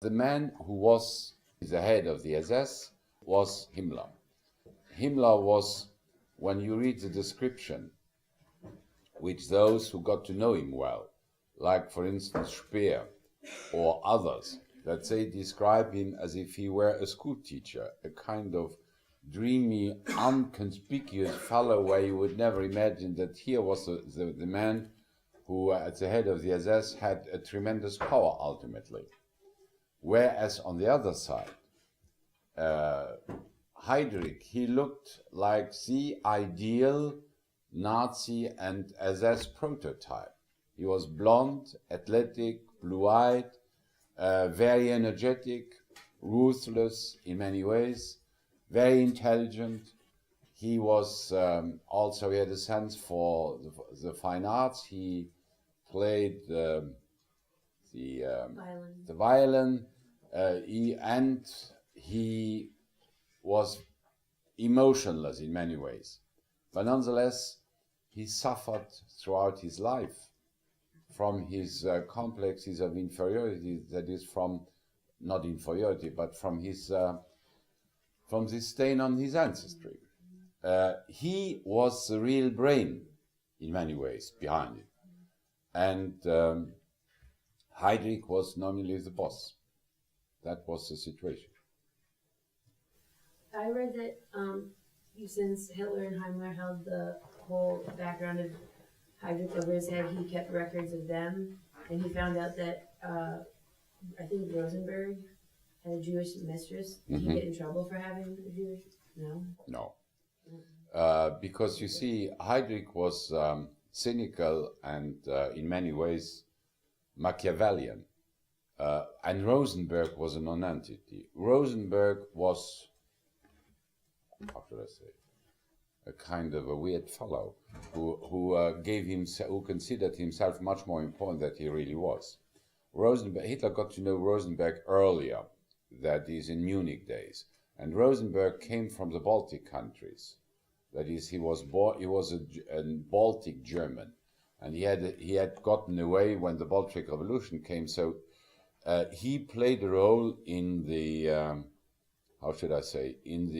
the man who was the head of the SS was Himmler. Himmler was, when you read the description, which those who got to know him well, like for instance Speer or others, that they describe him as if he were a school teacher, a kind of dreamy, inconspicuous fellow where you would never imagine that here was the man who, at the head of the SS, had a tremendous power ultimately. Whereas on the other side, Heydrich, he looked like the ideal Nazi and SS prototype. He was blonde, athletic, blue-eyed, very energetic, ruthless in many ways, very intelligent. He was also, he had a sense for the fine arts. He played the violin, and he was emotionless in many ways. But nonetheless, he suffered throughout his life from his complexes of inferiority, that is from, not inferiority, but from his, from this stain on his ancestry. He was the real brain, in many ways, behind it. And Heydrich was nominally the boss. That was the situation. I read that since Hitler and Himmler held the whole background of Heydrich over his head, he kept records of them, and he found out that I think Rosenberg had a Jewish mistress. Did he get in trouble for having a Jewish? No. No. Because you see, Heydrich was cynical and in many ways Machiavellian. And Rosenberg was a non-entity. Rosenberg was, how should I say, a kind of a weird fellow who considered himself much more important than he really was. Hitler got to know Rosenberg earlier, that is in Munich days, and Rosenberg came from the Baltic countries. That is, he was a Baltic German, and he had gotten away when the Bolshevik Revolution came. So he played a role in the how should I say, in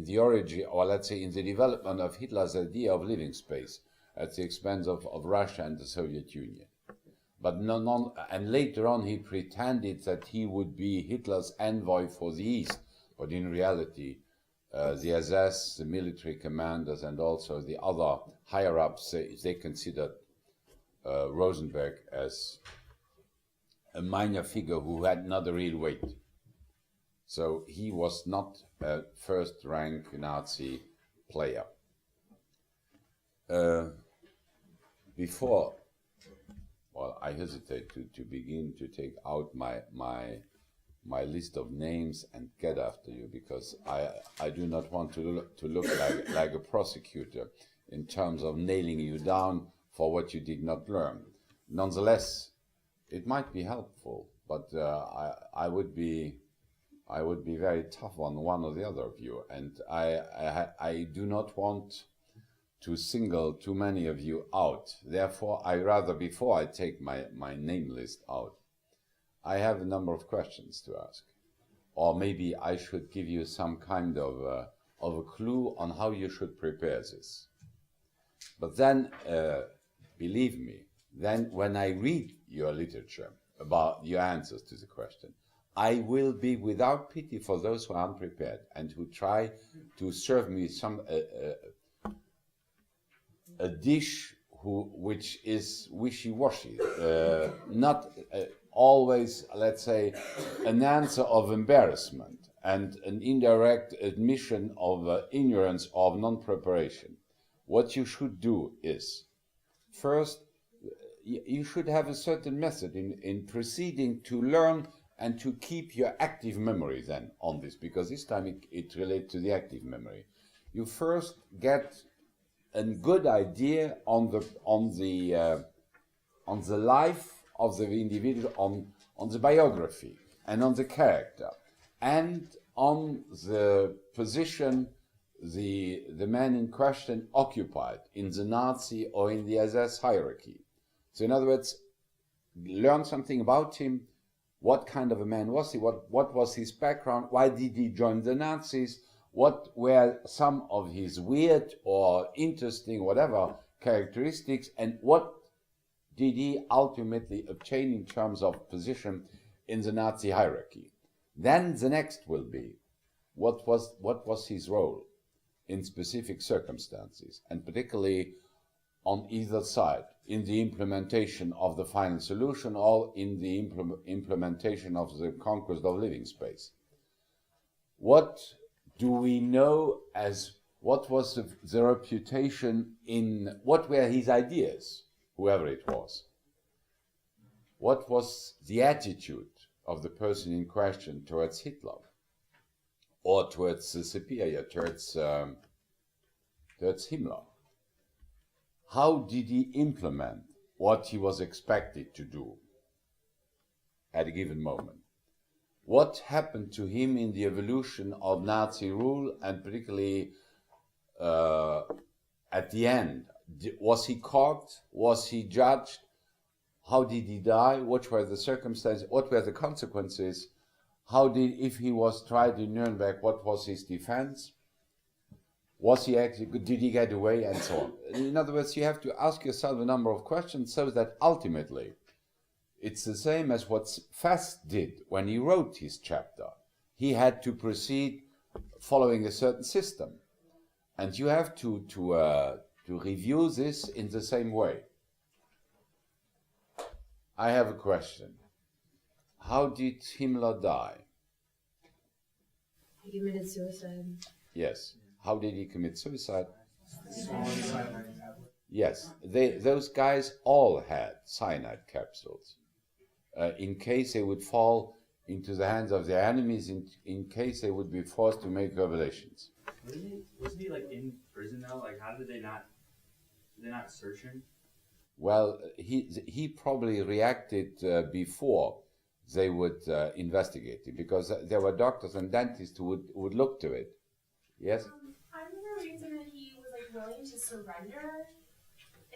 the origin, or let's say in the development of Hitler's idea of living space at the expense of Russia and the Soviet Union. But and later on he pretended that he would be Hitler's envoy for the East, but in reality the SS, the military commanders, and also the other higher-ups, they considered Rosenberg as a minor figure who had not a real weight. So he was not a first-rank Nazi player. Before, well, I hesitate to begin to take out my list of names and get after you, because I do not want to look like a prosecutor in terms of nailing you down for what you did not learn. Nonetheless, it might be helpful, but I would be very tough on one or the other of you, and I do not want to single too many of you out. Therefore, I rather, before I take my name list out, I have a number of questions to ask. Or maybe I should give you some kind of a clue on how you should prepare this. But then, believe me, then when I read your literature about your answers to the question, I will be without pity for those who are unprepared and who try to serve me some a dish which is wishy-washy, not always, let's say, an answer of embarrassment and an indirect admission of ignorance or non-preparation. What you should do is, first, you should have a certain method in proceeding to learn and to keep your active memory then on this, because this time it relates to the active memory. You first get a good idea on the life of the individual, on the biography and on the character, and on the position the man in question occupied in the Nazi or in the SS hierarchy. So in other words, learn something about him. What kind of a man was he? What was his background? Why did he join the Nazis? What were some of his weird or interesting, whatever, characteristics? And what did he ultimately obtain in terms of position in the Nazi hierarchy? Then the next will be, what was his role in specific circumstances, and particularly on either side, in the implementation of the final solution or in the implementation of the conquest of living space. What do we know as, what was the reputation in, what were his ideas, whoever it was? What was the attitude of the person in question towards Hitler, or towards the superior, towards Himmler? How did he implement what he was expected to do at a given moment? What happened to him in the evolution of Nazi rule, and particularly at the end? Was he caught? Was he judged? How did he die? What were the circumstances? What were the consequences? How did, if he was tried in Nuremberg, what was his defense? Was he actually, did he get away, and so on? In other words, you have to ask yourself a number of questions so that ultimately it's the same as what Fast did when he wrote his chapter. He had to proceed following a certain system. And you have to review this in the same way. I have a question. How did Himmler die? He committed suicide. Yes. How did he commit suicide? Yes. Those guys all had cyanide capsules in case they would fall into the hands of their enemies, in case they would be forced to make revelations. Wasn't he like in prison though? Like, how did they not search him? Well, he probably reacted before they would investigate it, because there were doctors and dentists who would look to it. Yes? I remember reading something that he was like willing to surrender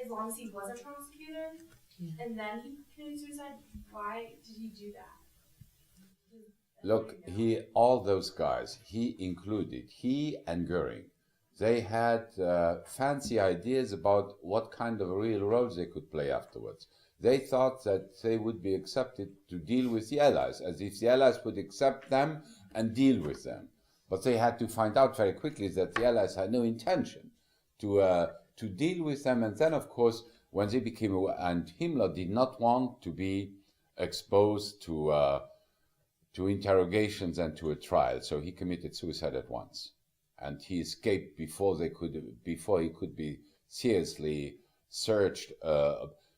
as long as he wasn't prosecuted, and then he committed suicide. Why did he do that? Look, all those guys, he and Goering, they had fancy ideas about what kind of real roles they could play afterwards. They thought that they would be accepted to deal with the Allies, as if the Allies would accept them and deal with them. But they had to find out very quickly that the Allies had no intention to deal with them. And then, of course, when they became aware, and Himmler did not want to be exposed to interrogations and to a trial, so he committed suicide at once, and he escaped before he could be seriously searched.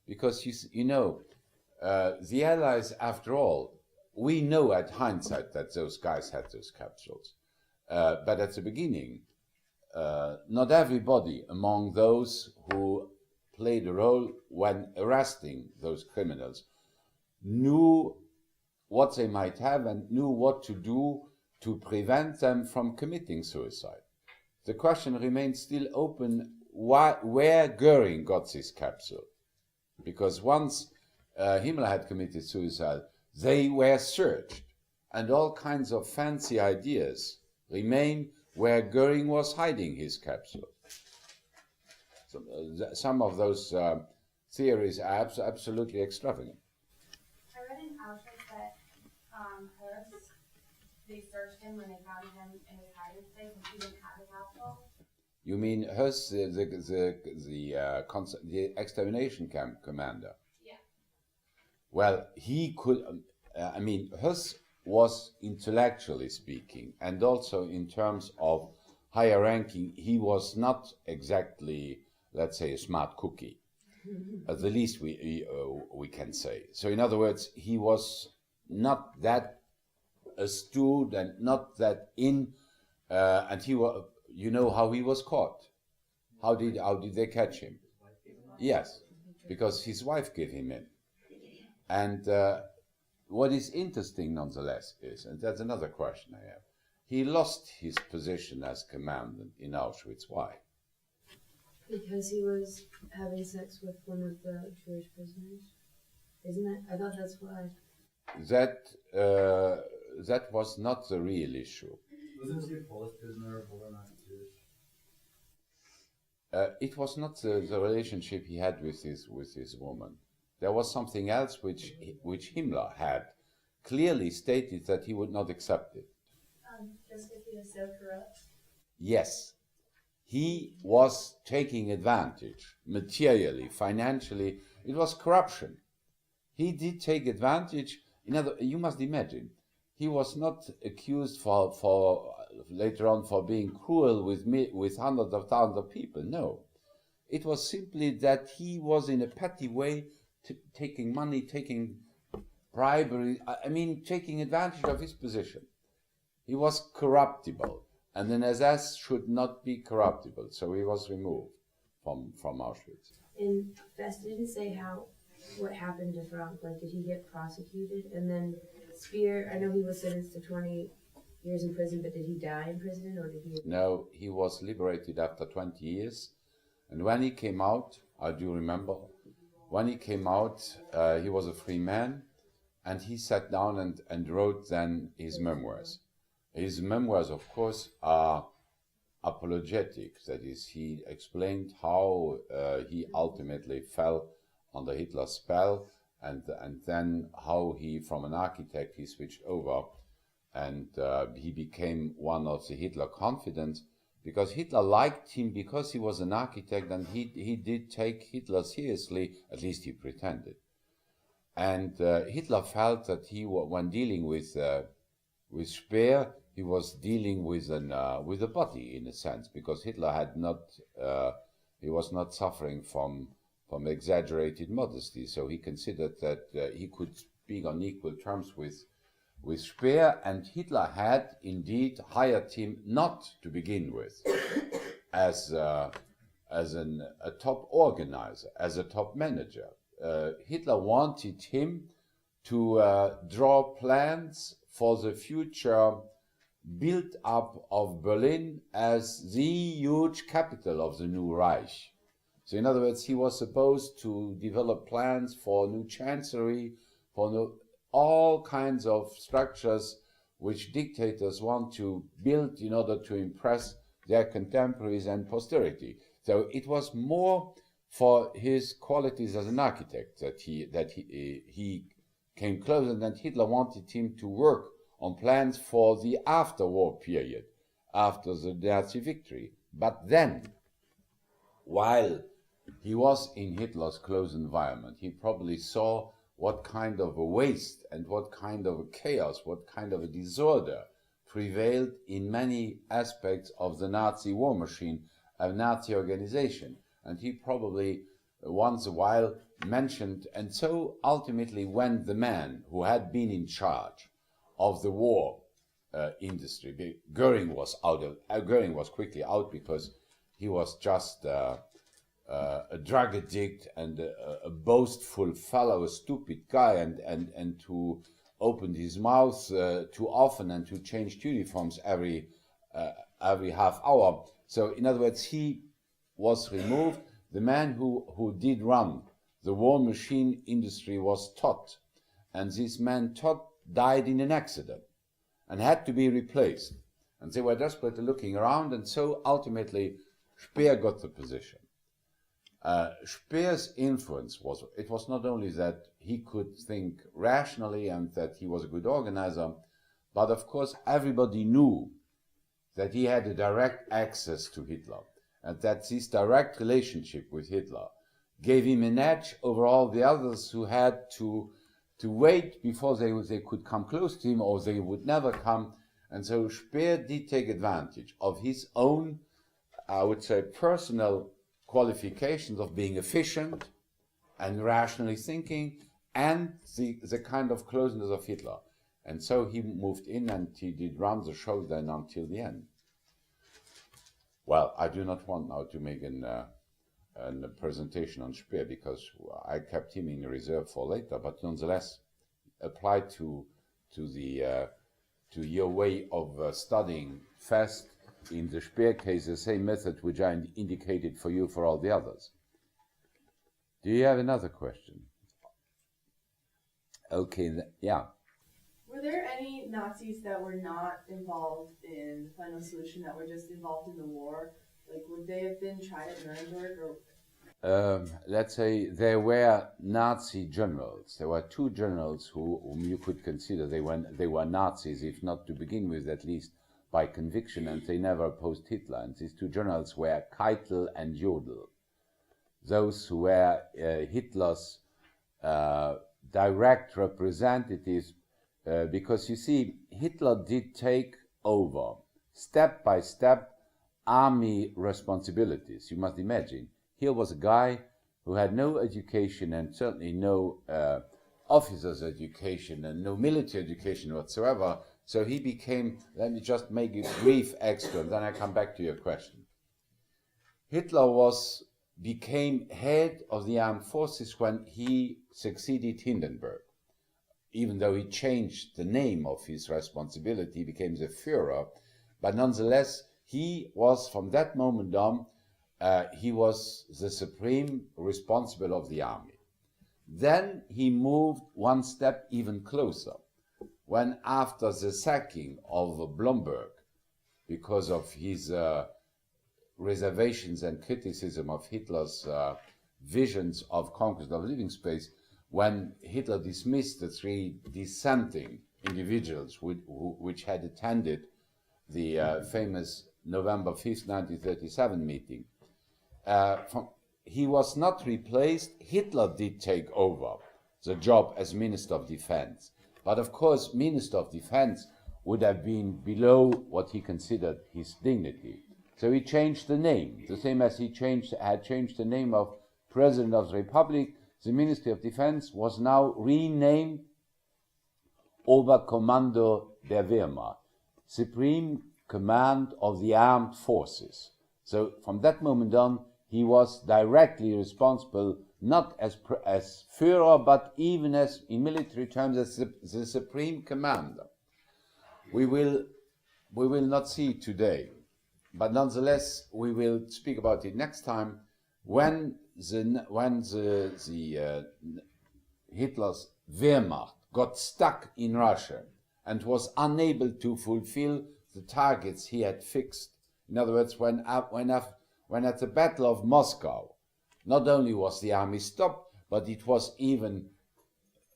Because the Allies, after all, we know at hindsight that those guys had those capsules. But at the beginning, not everybody among those who played a role when arresting those criminals knew what they might have and knew what to do to prevent them from committing suicide. The question remains still open, where Goering got this capsule. Because once Himmler had committed suicide, they were searched, and all kinds of fancy ideas remain where Goering was hiding his capsule. So, some of those theories are absolutely extravagant. I read in Auschwitz that Hus, they searched him when they found him in his hiding place, and he didn't have a capsule. You mean Hus, the extermination camp commander? Yeah. Well, he could. Hus was, intellectually speaking, and also in terms of higher ranking, he was not exactly, let's say, a smart cookie. At the least we can say. So in other words, he was not that astute and not that and he was. You know how he was caught? How did they catch him? Yes, because his wife gave him in. And what is interesting, nonetheless, is, and that's another question I have, he lost his position as commandant in Auschwitz. Why? Because he was having sex with one of the Jewish prisoners. Isn't that? I thought that's why. That was not the real issue. Wasn't he a Polish prisoner or not Jewish? It was not the relationship he had with his woman. There was something else which Himmler had clearly stated that he would not accept it. Just if he was so corrupt. Yes, he was taking advantage materially, financially. It was corruption. He did take advantage. You must imagine, he was not accused for later on for being cruel with hundreds of thousands of people. No, it was simply that he was in a petty way taking money, taking bribery. I mean, taking advantage of his position. He was corruptible, and an SS should not be corruptible, so he was removed from Auschwitz. And Best didn't say what happened to Frank. Like, did he get prosecuted? And then Speer, I know he was sentenced to 20 years in prison, but did he die in prison, or did he? No, he was liberated after 20 years, and when he came out, I do remember, when he came out, he was a free man, and he sat down and wrote then his memoirs. His memoirs, of course, are apologetic. That is, he explained how he ultimately fell under Hitler's spell, and then how he, from an architect, he switched over, and he became one of the Hitler confidants, because Hitler liked him because he was an architect, and he did take Hitler seriously, at least he pretended. And Hitler felt that when dealing with Speer, he was dealing with a body, in a sense, because Hitler had not, he was not suffering from exaggerated modesty, so he considered that he could speak on equal terms with Speer, and Hitler had indeed hired him not to begin with as a top organizer, as a top manager. Hitler wanted him to draw plans for the future build up of Berlin as the huge capital of the new Reich. So in other words, he was supposed to develop plans for new chancellery, for all kinds of structures which dictators want to build in order to impress their contemporaries and posterity. So it was more for his qualities as an architect that he came close, and that Hitler wanted him to work on plans for the after-war period, after the Nazi victory. But then, while he was in Hitler's close environment, he probably saw what kind of a waste and what kind of a chaos, what kind of a disorder prevailed in many aspects of the Nazi war machine, of Nazi organization. And he probably once a while mentioned, and so ultimately when the man who had been in charge of the war industry, Goering was quickly out because he was just a drug addict and a boastful fellow, a stupid guy, and who opened his mouth too often and to change uniforms every half hour. So in other words, he was removed. The man who did run the war machine industry was Todt, and this man Todt died in an accident and had to be replaced. And they were desperately looking around, and so ultimately Speer got the position. Speer's influence was not only that he could think rationally and that he was a good organizer, but of course everybody knew that he had a direct access to Hitler, and that this direct relationship with Hitler gave him an edge over all the others who had to wait before they could come close to him, or they would never come. And so Speer did take advantage of his own, I would say, personal qualifications of being efficient and rationally thinking, and the kind of closeness of Hitler. And so he moved in, and he did run the show then until the end. Well, I do not want now to make a presentation on Speer, because I kept him in reserve for later, but nonetheless, applied to your way of studying fast in the Speer case, the same method which I indicated for you for all the others. Do you have another question? Okay, yeah. Were there any Nazis that were not involved in the final solution, that were just involved in the war? Like, would they have been tried at Nuremberg, or Let's say there were Nazi generals. There were two generals whom you could consider they were Nazis, if not to begin with, at least by conviction, and they never opposed Hitler. And these two generals were Keitel and Jodl, those who were Hitler's direct representatives, because you see, Hitler did take over step by step army responsibilities. You must imagine. Here was a guy who had no education and certainly no officer's education and no military education whatsoever. So he became, let me just make it brief extra, and then I come back to your question. Hitler became head of the armed forces when he succeeded Hindenburg. Even though he changed the name of his responsibility, he became the Führer, but nonetheless, he was, from that moment on, he was the supreme responsible of the army. Then he moved one step even closer, when after the sacking of Blomberg, because of his reservations and criticism of Hitler's visions of conquest of living space, when Hitler dismissed the three dissenting individuals which had attended the famous November 5th, 1937 meeting, he was not replaced. Hitler did take over the job as Minister of Defense. But of course, Minister of Defense would have been below what he considered his dignity. So he changed the name, the same as he had changed the name of President of the Republic. The Ministry of Defense was now renamed Oberkommando der Wehrmacht, Supreme Command of the Armed Forces. So from that moment on, he was directly responsible, not as Führer, but even as, in military terms, as the Supreme Commander. We will not see it today, but nonetheless, we will speak about it next time, when Hitler's Wehrmacht got stuck in Russia and was unable to fulfill the targets he had fixed. In other words, when at the Battle of Moscow, not only was the army stopped, but it was even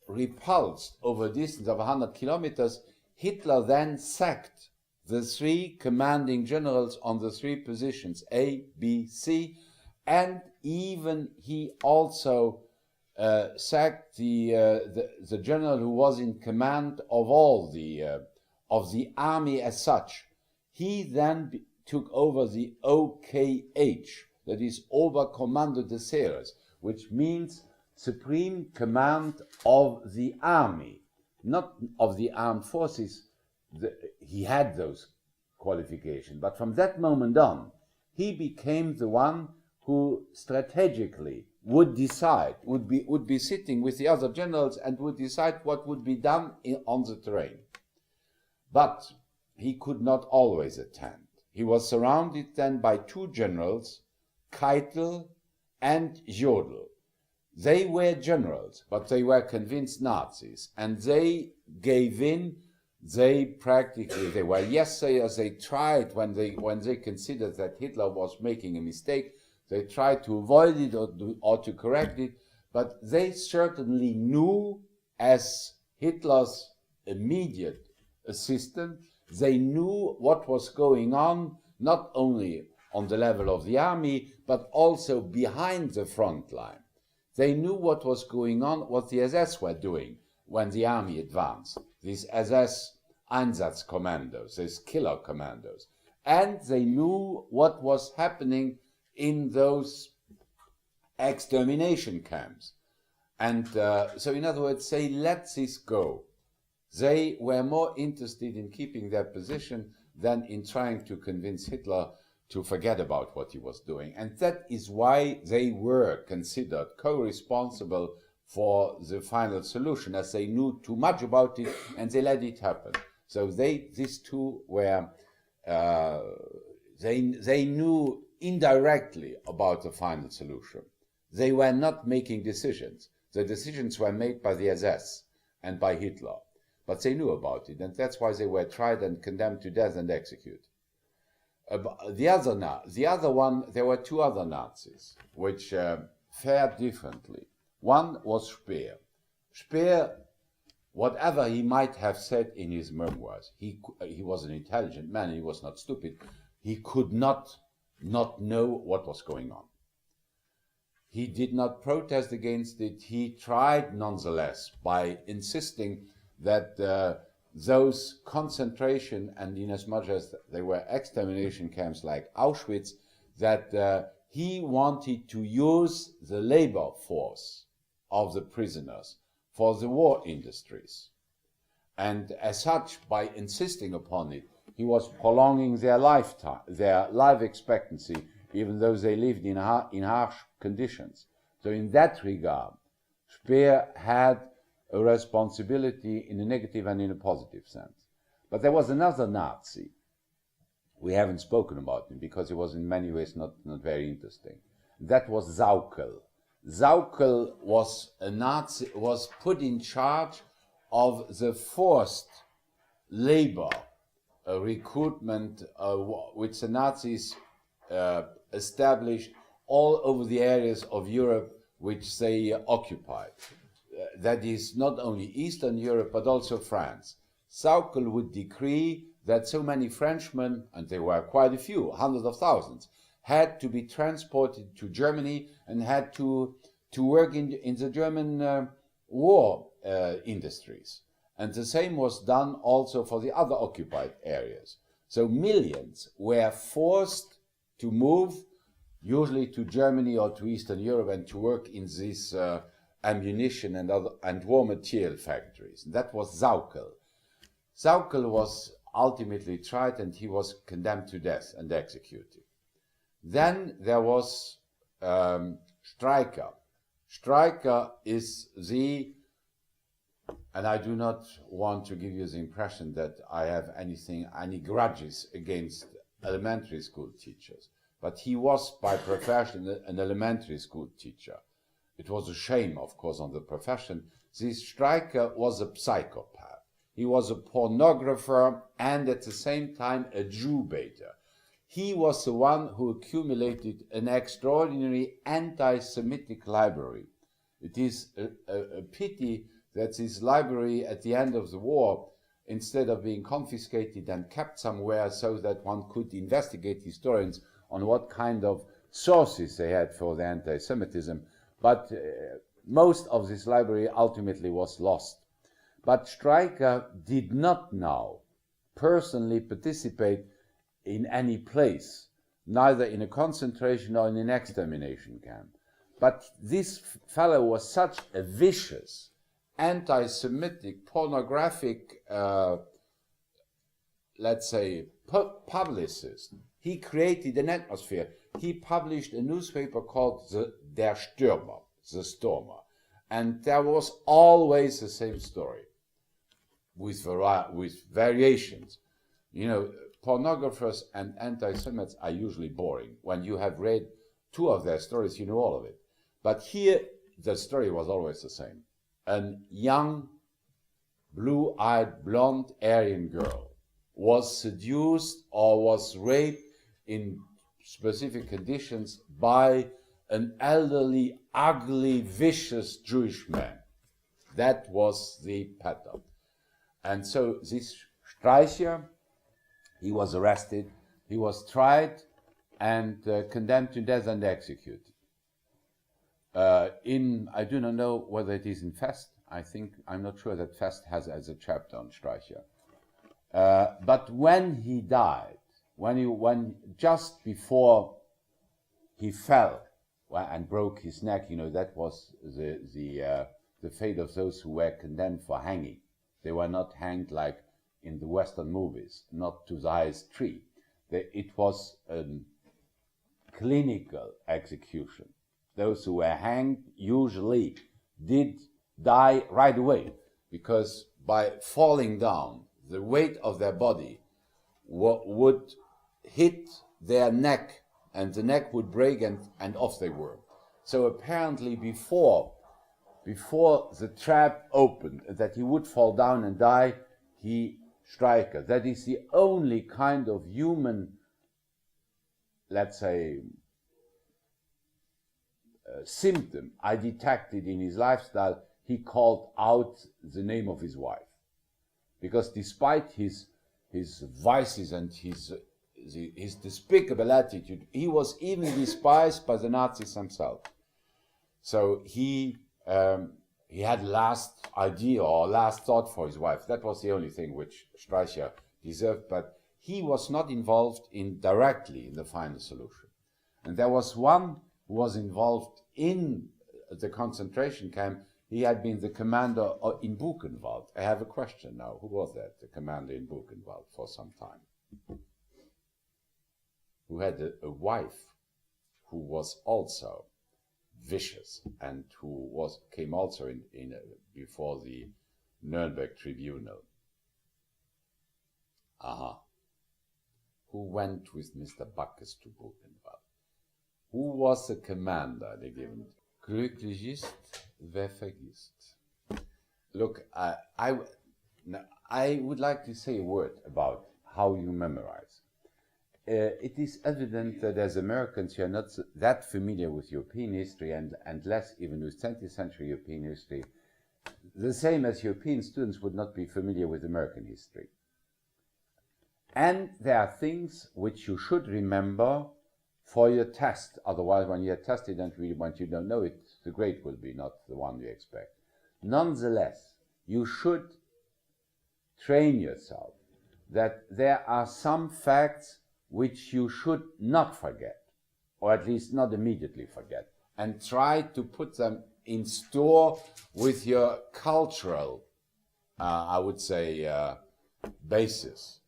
repulsed over a distance of 100 kilometers, Hitler then sacked the three commanding generals on the three positions, A, B, C, and even he also sacked the general who was in command of all of the army as such. He then took over the OKH, that is Oberkommando des Heeres, which means Supreme Command of the Army, not of the armed forces. He had those qualifications, but from that moment on, he became the one who strategically would decide, would be sitting with the other generals and would decide what would be done on the terrain. But he could not always attend. He was surrounded then by two generals, Keitel and Jodl. They were generals, but they were convinced Nazis, and they gave in. They were yes-sayers. They tried, when they considered that Hitler was making a mistake, they tried to avoid it or to correct it, but they certainly knew, as Hitler's immediate assistant, they knew what was going on, not only on the level of the army, but also behind the front line. They knew what was going on, what the SS were doing when the army advanced, these SS Einsatzkommandos, these killer commandos. And they knew what was happening in those extermination camps. And so, in other words, they let this go. They were more interested in keeping their position than in trying to convince Hitler to forget about what he was doing. And that is why they were considered co-responsible for the final solution, as they knew too much about it and they let it happen. So these two were, they knew indirectly about the final solution. They were not making decisions. The decisions were made by the SS. and by Hitler. But they knew about it, and that's why they were tried and condemned to death and executed. The other one, there were two other Nazis, which fared differently. One was Speer. Speer, whatever he might have said in his memoirs, he was an intelligent man, he was not stupid. He could not know what was going on. He did not protest against it. He tried nonetheless by insisting that those concentration, and inasmuch as they were extermination camps like Auschwitz, that he wanted to use the labor force of the prisoners for the war industries. And as such, by insisting upon it, he was prolonging their lifetime, their life expectancy, even though they lived in harsh conditions. So in that regard, Speer had a responsibility in a negative and in a positive sense. But there was another Nazi. We haven't spoken about him because he was in many ways not very interesting. That was Sauckel. Sauckel was a Nazi, was put in charge of the forced labor recruitment which the Nazis established all over the areas of Europe which they occupied. That is not only Eastern Europe but also France. Sauckel would decree that so many Frenchmen, and there were quite a few, hundreds of thousands, had to be transported to Germany and had to work in the German war industries. And the same was done also for the other occupied areas. So millions were forced to move, usually to Germany or to Eastern Europe, and to work in these ammunition and war material factories. That was Sauckel. Sauckel was ultimately tried and he was condemned to death and executed. Then there was Streicher. Streicher is and I do not want to give you the impression that I have any grudges against elementary school teachers, but he was by profession an elementary school teacher. It was a shame, of course, on the profession. This Streicher was a psychopath. He was a pornographer and at the same time a Jew baiter. He was the one who accumulated an extraordinary anti-Semitic library. It is a pity that this library at the end of the war, instead of being confiscated and kept somewhere so that one could investigate historians on what kind of sources they had for the anti-Semitism, but most of this library ultimately was lost. But Streicher did not now personally participate in any place, neither in a concentration or in an extermination camp. But this fellow was such a vicious, anti-Semitic, pornographic, let's say, publicist. He created an atmosphere. He published a newspaper called Der Stürmer, the Stormer. And there was always the same story, with variations. You know, pornographers and anti-Semites are usually boring. When you have read two of their stories, you know all of it. But here, the story was always the same. A young, blue-eyed, blonde Aryan girl was seduced or was raped in specific conditions by an elderly, ugly, vicious Jewish man. That was the pattern. And so this Streicher, he was arrested, he was tried and condemned to death and executed. I do not know whether it is in Fest. I'm not sure that Fest has as a chapter on Streicher. But when he died, when just before he fell and broke his neck, you know, that was the fate of those who were condemned for hanging. They were not hanged like in the Western movies, not to the highest tree. It was a clinical execution. Those who were hanged usually did die right away, because by falling down, the weight of their body would hit their neck, and the neck would break, and off they were. So apparently before before the trap opened, that he would fall down and die, he strike her. That is the only kind of human, let's say, symptom I detected in his lifestyle. He called out the name of his wife. Because despite his vices and his despicable attitude, he was even despised by the Nazis themselves. So he had last idea or last thought for his wife. That was the only thing which Streicher deserved, but he was not involved directly in the final solution. And there was one who was involved in the concentration camp. He had been the commander in Buchenwald. I have a question now. Who was that, the commander in Buchenwald for some time? Who had a wife who was also vicious and who came also before the Nuremberg tribunal. Who went with Mr. Backes to Buchenwald? Who was the commander? They given glücklich ist, wer vergisst. Look, I would like to say a word about how you memorize. It is evident that as Americans you are not that familiar with European history and less even with 20th century European history, the same as European students would not be familiar with American history. And there are things which you should remember for your test. Otherwise, when you're tested and when you don't know it, the grade will be not the one you expect. Nonetheless, you should train yourself that there are some facts which you should not forget, or at least not immediately forget, and try to put them in store with your cultural, I would say, basis.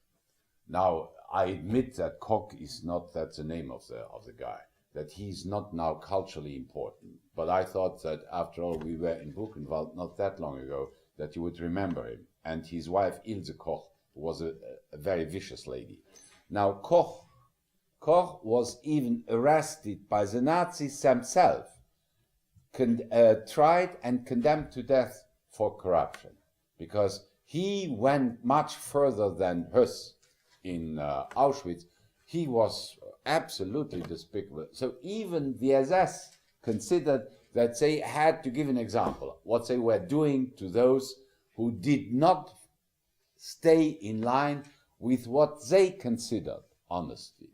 Now, I admit that Koch is not, that's the name of the guy, that he's not now culturally important. But I thought that after all, we were in Buchenwald not that long ago, that you would remember him. And his wife, Ilse Koch, was a very vicious lady. Now, Koch was even arrested by the Nazis themselves, tried and condemned to death for corruption, because he went much further than Höss in Auschwitz. He was absolutely despicable. So even the SS considered that they had to give an example, what they were doing to those who did not stay in line with what they considered honesty.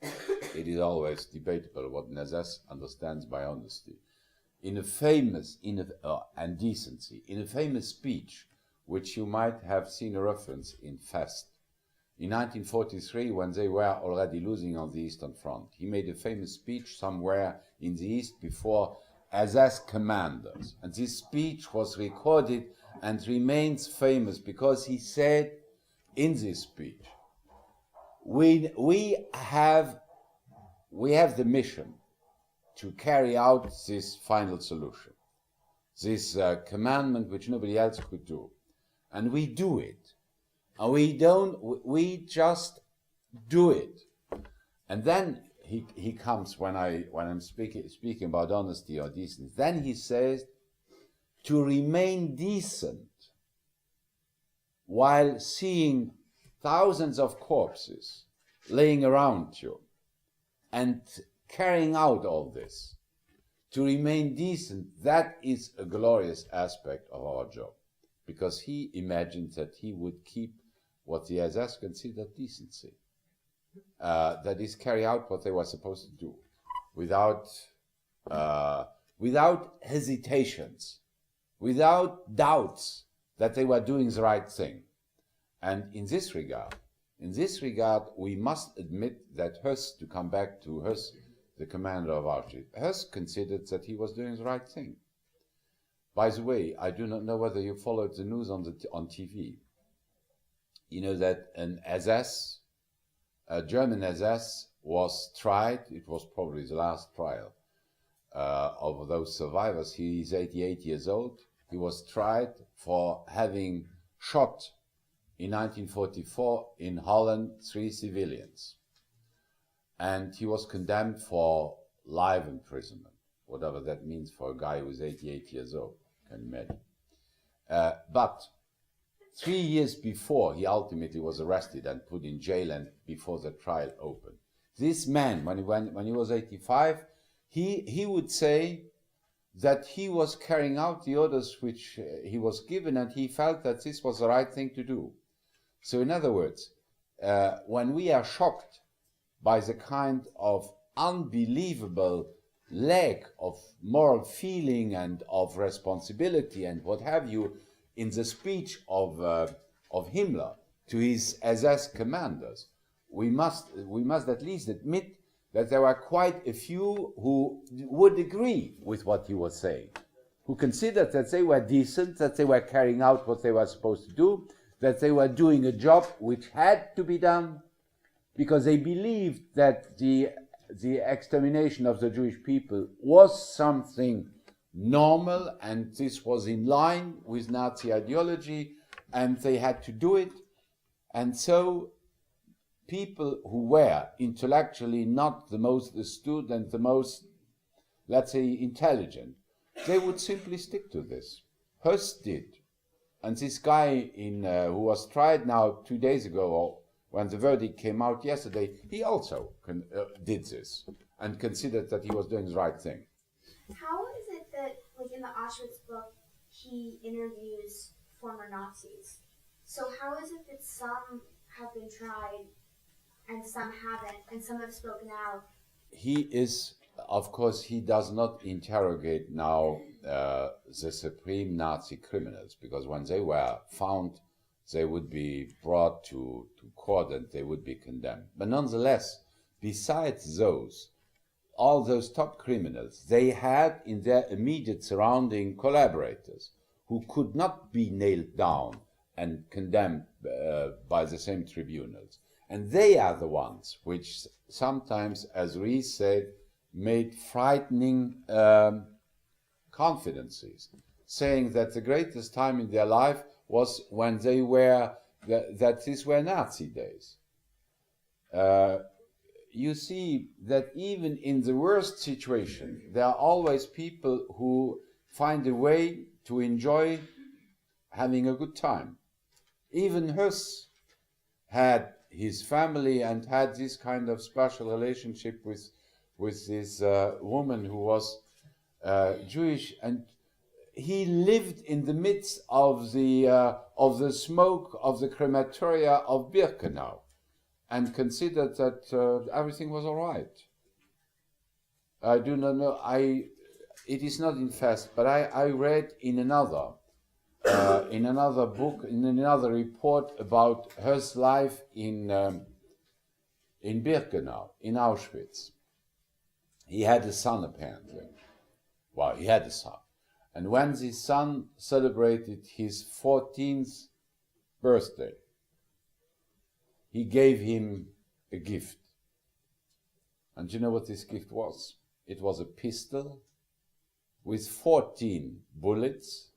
It is always debatable what an SS understands by honesty. And decency, in a famous speech, which you might have seen a reference in Fest, in 1943, when they were already losing on the Eastern Front, he made a famous speech somewhere in the East before SS commanders. And this speech was recorded and remains famous because he said in this speech, we have the mission to carry out this final solution, this commandment which nobody else could do. And we do it. And we just do it. And then he comes when I'm speaking about honesty or decency. Then he says, to remain decent while seeing thousands of corpses laying around you and carrying out all this, to remain decent, that is a glorious aspect of our job, because he imagined that he would keep what the SS considered decency. That is, carry out what they were supposed to do without hesitations, without doubts that they were doing the right thing. And in this regard, we must admit that Höss, to come back to Höss, the commander of Auschwitz, Höss considered that he was doing the right thing. By the way, I do not know whether you followed the news on TV. You know that an SS, a German SS, was tried. It was probably the last trial of those survivors. He is 88 years old. He was tried for having shot in 1944 in Holland 3 civilians. And he was condemned for life imprisonment. whatever that means for a guy who's 88 years old, can you imagine? But 3 years before he ultimately was arrested and put in jail and before the trial opened, this man, when he was 85, he would say that he was carrying out the orders which he was given, and he felt that this was the right thing to do. So in other words, when we are shocked by the kind of unbelievable lack of moral feeling and of responsibility and what have you in the speech of Himmler to his SS commanders, we must at least admit that there were quite a few who would agree with what he was saying, who considered that they were decent, that they were carrying out what they were supposed to do, that they were doing a job which had to be done, because they believed that the extermination of the Jewish people was something normal, and this was in line with Nazi ideology, and they had to do it. And so people who were intellectually not the most astute and the most, let's say, intelligent, they would simply stick to this. HST did. And this guy who was tried now 2 days ago, or when the verdict came out yesterday, he also did this and considered that he was doing the right thing. How is it that, like in the Auschwitz book, he interviews former Nazis? So how is it that some have been tried and some haven't, and some have spoken out? He is, of course, he does not interrogate now the supreme Nazi criminals, because when they were found, they would be brought to court and they would be condemned. But nonetheless, besides those, all those top criminals, they had in their immediate surrounding collaborators who could not be nailed down and condemned by the same tribunals. And they are the ones which sometimes, as Rees said, made frightening confidences, saying that the greatest time in their life was when they were, that these were Nazi days. You see that even in the worst situation, there are always people who find a way to enjoy having a good time. Even Hus had his family and had this kind of special relationship with this woman who was Jewish, and he lived in the midst of the smoke of the crematoria of Birkenau, and considered that everything was all right. I do not know. It is not in Fest, but I read in another book, in another report about his life in Birkenau, in Auschwitz. He had a son, apparently. Well, he had a son. And when this son celebrated his 14th birthday, he gave him a gift. And you know what this gift was? It was a pistol with 14 bullets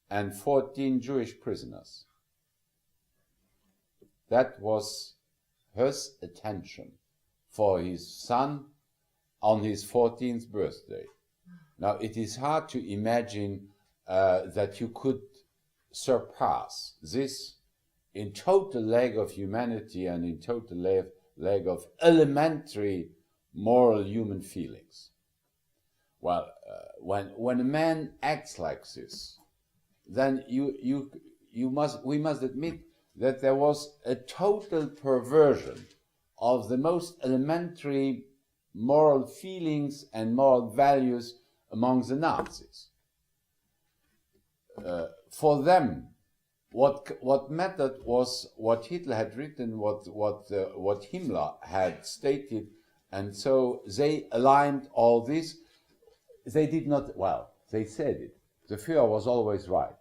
and 14 Jewish prisoners. That was his attention for his son on his 14th birthday. Now, it is hard to imagine that you could surpass this in total lack of humanity and in total lack of elementary moral human feelings. Well, when a man acts like this, then we must admit that there was a total perversion of the most elementary moral feelings and moral values among the Nazis. For them, what mattered was what Hitler had written, what Himmler had stated, and so they aligned all this. They did not, well, they said it. The Führer was always right.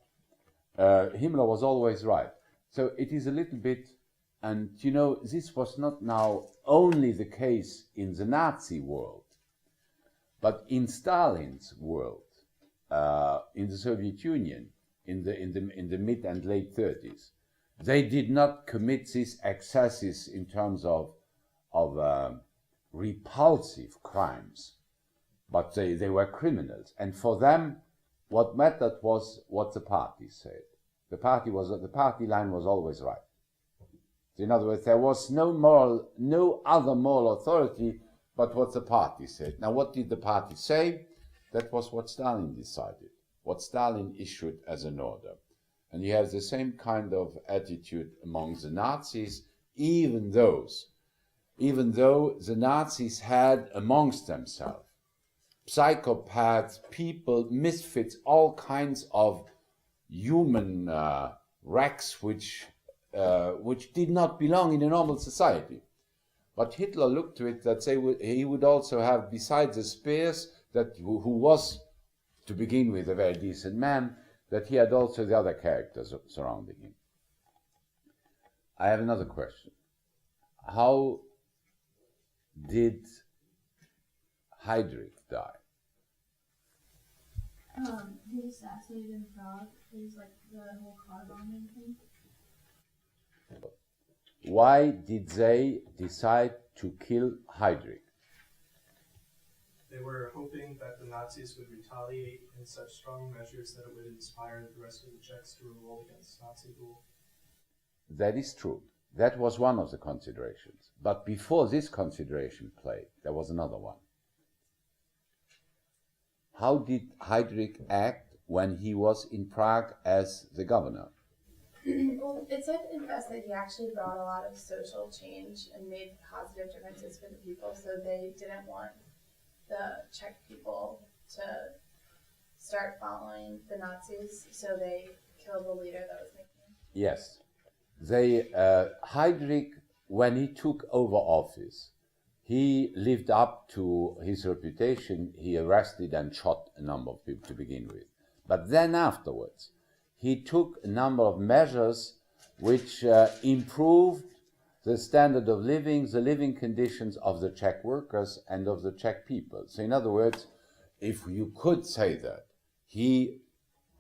Himmler was always right. So it is a little bit, and you know, this was not now only the case in the Nazi world, but in Stalin's world, in the Soviet Union, in the mid and late 30s, they did not commit these excesses in terms of repulsive crimes, but they were criminals. And for them, what mattered was what the party said. The party line was always right. In other words, there was no other moral authority but what the party said. Now, what did the party say? That was what Stalin decided, what Stalin issued as an order. And you have the same kind of attitude among the Nazis, even though the Nazis had amongst themselves psychopaths, people, misfits, all kinds of human wrecks which did not belong in a normal society. But Hitler looked to it that he would also have, besides the Speers, who was, to begin with, a very decent man, that he had also the other characters surrounding him. I have another question. How did Heydrich die? He was assassinated in Prague. It was like the whole car bombing thing. Why did they decide to kill Heydrich? They were hoping that the Nazis would retaliate in such strong measures that it would inspire the rest of the Czechs to revolt against Nazi rule. That is true. That was one of the considerations. But before this consideration played, there was another one. How did Heydrich act when he was in Prague as the governor? Well, it said in Fest that he actually brought a lot of social change and made positive differences for the people, so they didn't want the Czech people to start following the Nazis, so they killed the leader that was making them. Yes. Heydrich, when he took over office, he lived up to his reputation. He arrested and shot a number of people to begin with. But then afterwards, he took a number of measures which improved the standard of living, the living conditions of the Czech workers and of the Czech people. So in other words, if you could say that, he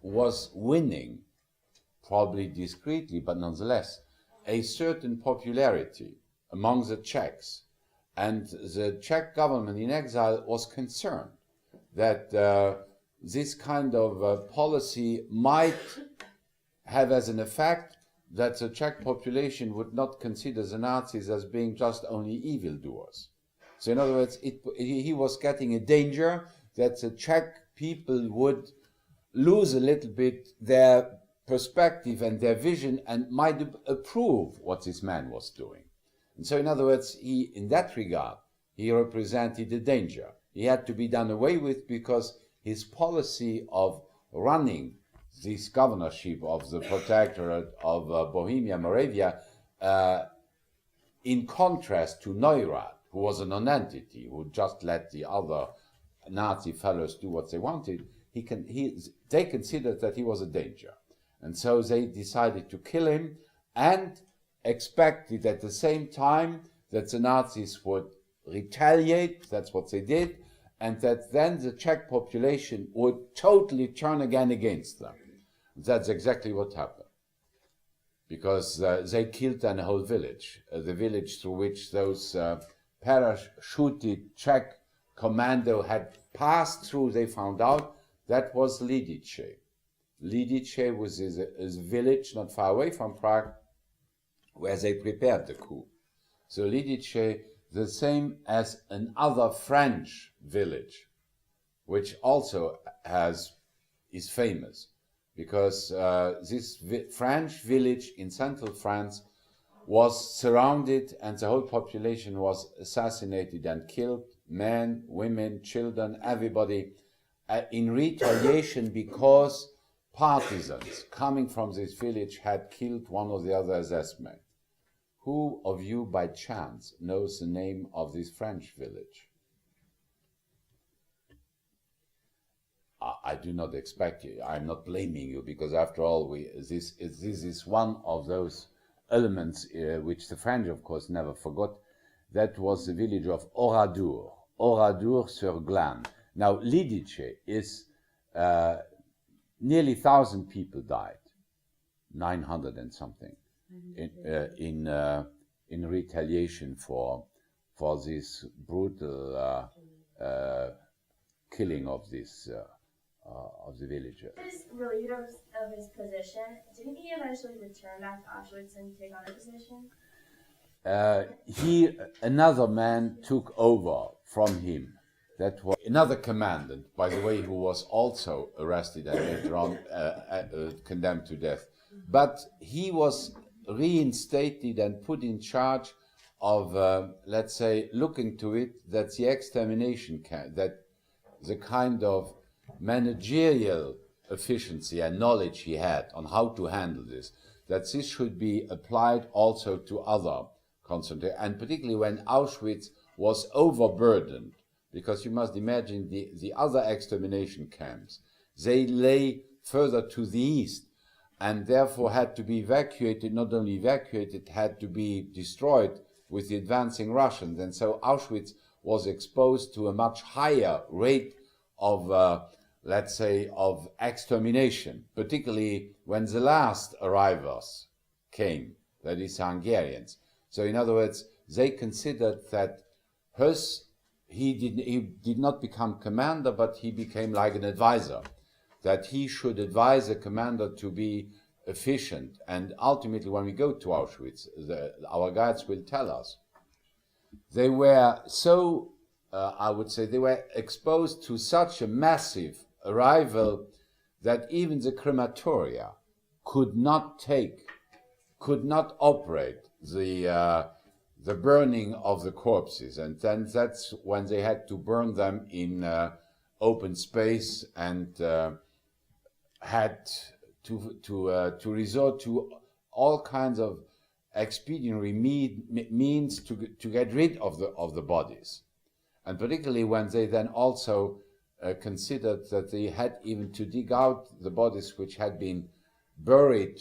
was winning, probably discreetly, but nonetheless, a certain popularity among the Czechs. And the Czech government in exile was concerned that this kind of policy might have as an effect that the Czech population would not consider the Nazis as being just only evildoers. So in other words, he was getting a danger that the Czech people would lose a little bit their perspective and their vision and might approve what this man was doing. And so in other words, in that regard, he represented a danger. He had to be done away with because his policy of running this governorship of the Protectorate of Bohemia-Moravia, in contrast to Neurath, who was a nonentity, who just let the other Nazi fellows do what they wanted, they considered that he was a danger. And so they decided to kill him and expected at the same time that the Nazis would retaliate, that's what they did, and that then the Czech population would totally turn again against them. That's exactly what happened. Because they killed then a whole village, the village through which those parachuted Czech commando had passed through, they found out, that was Lidice. Lidice was a village not far away from Prague where they prepared the coup. So Lidice, the same as another French village, which also is famous, because this French village in central France was surrounded and the whole population was assassinated and killed, men, women, children, everybody, in retaliation because partisans coming from this village had killed one or the other as estimate. Who of you by chance knows the name of this French village? I do not expect you. I'm not blaming you because after all, this is one of those elements which the French, of course, never forgot. That was the village of Oradour, Oradour-sur-Glane. Now, Lidice is nearly 1,000 people died, 900 and something, in retaliation for this brutal killing of this of the villager. He was relieved of his position. Didn't he eventually return back to Auschwitz and take on a position? Another man took over from him. That was another commandant, by the way, who was also arrested and later on condemned to death. But he was reinstated and put in charge of, let's say, looking to it that the extermination camp, that the kind of managerial efficiency and knowledge he had on how to handle this, that this should be applied also to other concentration, and particularly when Auschwitz was overburdened, because you must imagine the other extermination camps, they lay further to the east and therefore had to be evacuated, not only evacuated, had to be destroyed with the advancing Russians. And so Auschwitz was exposed to a much higher rate of, let's say, of extermination, particularly when the last arrivals came, that is Hungarians. So in other words, they considered that he did not become commander, but he became like an advisor, that he should advise a commander to be efficient. And ultimately, when we go to Auschwitz, our guides will tell us, they were so, I would say, they were exposed to such a massive arrival that even the crematoria could not operate the burning of the corpses, and then that's when they had to burn them in open space and had to resort to all kinds of expeditionary means to get rid of the bodies, and particularly when they then also considered that they had even to dig out the bodies which had been buried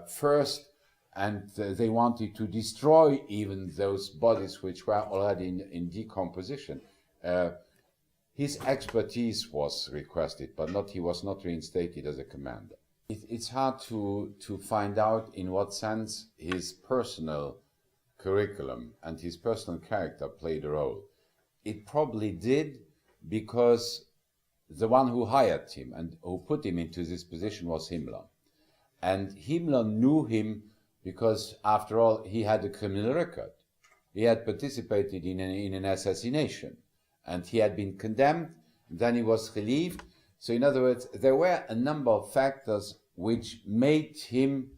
first. And they wanted to destroy even those bodies which were already in decomposition. His expertise was requested, but he was not reinstated as a commander. It's hard to find out in what sense his personal curriculum and his personal character played a role. It probably did, because the one who hired him and who put him into this position was Himmler. And Himmler knew him because, after all, he had a criminal record. He had participated in an assassination, and he had been condemned, and then he was relieved. So, in other words, there were a number of factors which made him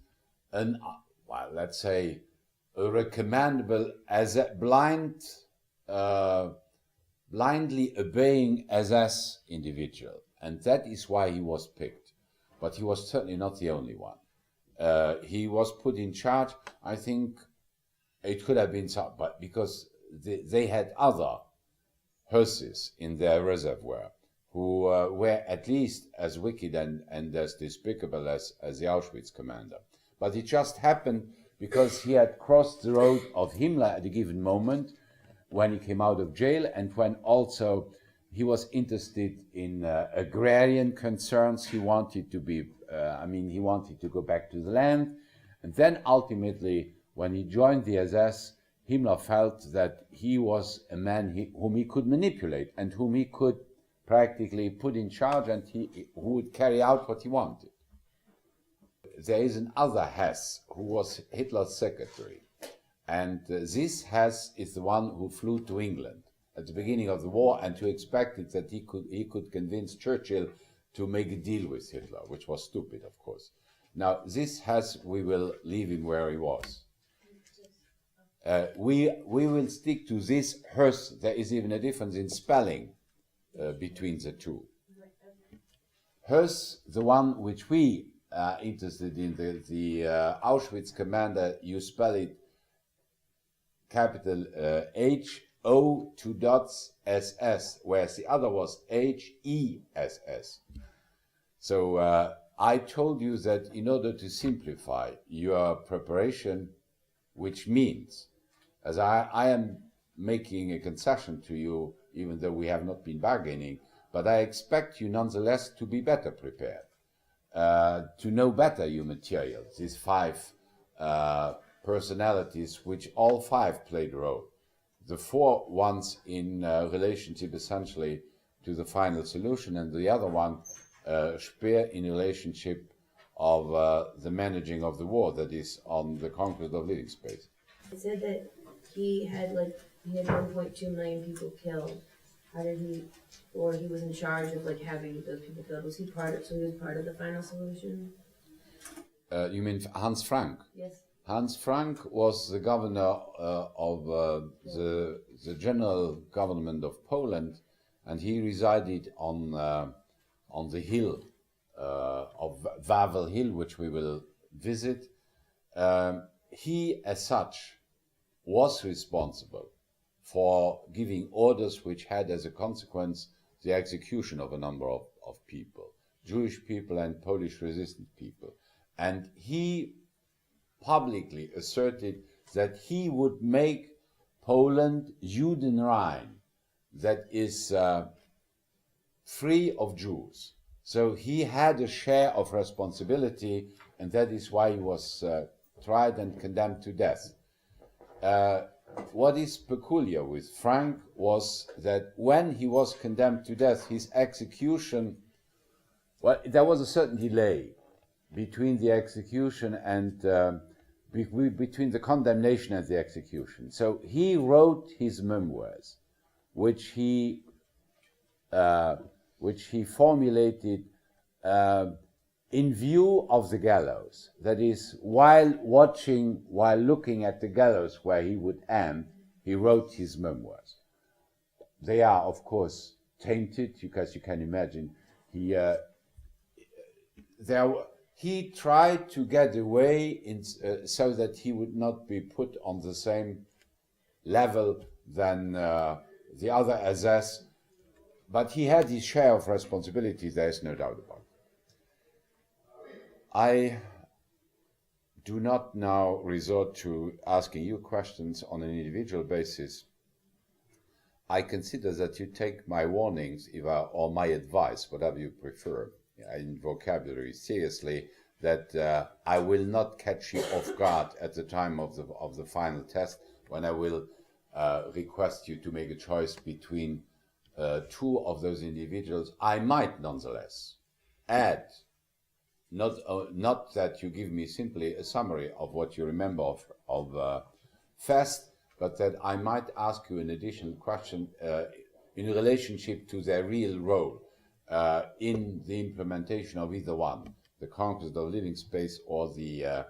let's say, a recommendable as a blindly obeying SS individual. And that is why he was picked. But he was certainly not the only one. He was put in charge. I think it could have been some, but because they had other hearses in their reservoir who were at least as wicked and as despicable as the Auschwitz commander. But it just happened because he had crossed the road of Himmler at a given moment when he came out of jail, and when also he was interested in agrarian concerns. He wanted to be, he wanted to go back to the land. And then ultimately, when he joined the SS, Himmler felt that he was a man whom he could manipulate and whom he could practically put in charge, and who would carry out what he wanted. There is another Hess who was Hitler's secretary. And this Hess is the one who flew to England at the beginning of the war, and who expected that he could convince Churchill to make a deal with Hitler, which was stupid, of course. Now, this Hess, we will leave him where he was. We will stick to this Hess. There is even a difference in spelling between the two. Hess, the one which we are interested in, the Auschwitz commander, you spell it capital H-O, 2 dots, S-S, whereas the other was H-E-S-S. So I told you that in order to simplify your preparation, which means, as I am making a concession to you, even though we have not been bargaining, but I expect you nonetheless to be better prepared, to know better your material, these 5 personalities, which all 5 played a role. The 4 ones in relationship essentially to the final solution, and the other one, Speer, in relationship of the managing of the war, that is on the conquest of living space. It said that he had 1.2 million people killed. How did he, or he was in charge of having those people killed? Was he part of? So he was part of the final solution. You mean Hans Frank? Yes. Hans Frank was the governor of the general government of Poland, and he resided on the hill of Wawel Hill, which we will visit. He, as such, was responsible for giving orders which had as a consequence the execution of a number of people, Jewish people and Polish resistant people. And he publicly asserted that he would make Poland Judenrein, that is free of Jews. So he had a share of responsibility, and that is why he was tried and condemned to death. What is peculiar with Frank was that when he was condemned to death, his execution, well, there was a certain delay between the execution and between the condemnation and the execution. So he wrote his memoirs, which he formulated in view of the gallows. That is, while looking at the gallows where he would end, he wrote his memoirs. They are, of course, tainted, because you can imagine he tried to get away so that he would not be put on the same level than the other SS, but he had his share of responsibility, there is no doubt about it. I do not now resort to asking you questions on an individual basis. I consider that you take my warnings or my advice, whatever you prefer, in vocabulary seriously, that I will not catch you off guard at the time of the final test, when I will request you to make a choice between two of those individuals. I might nonetheless add, not that you give me simply a summary of what you remember of Fest, but that I might ask you an additional question in relationship to their real role in the implementation of either one, the conquest of living space or the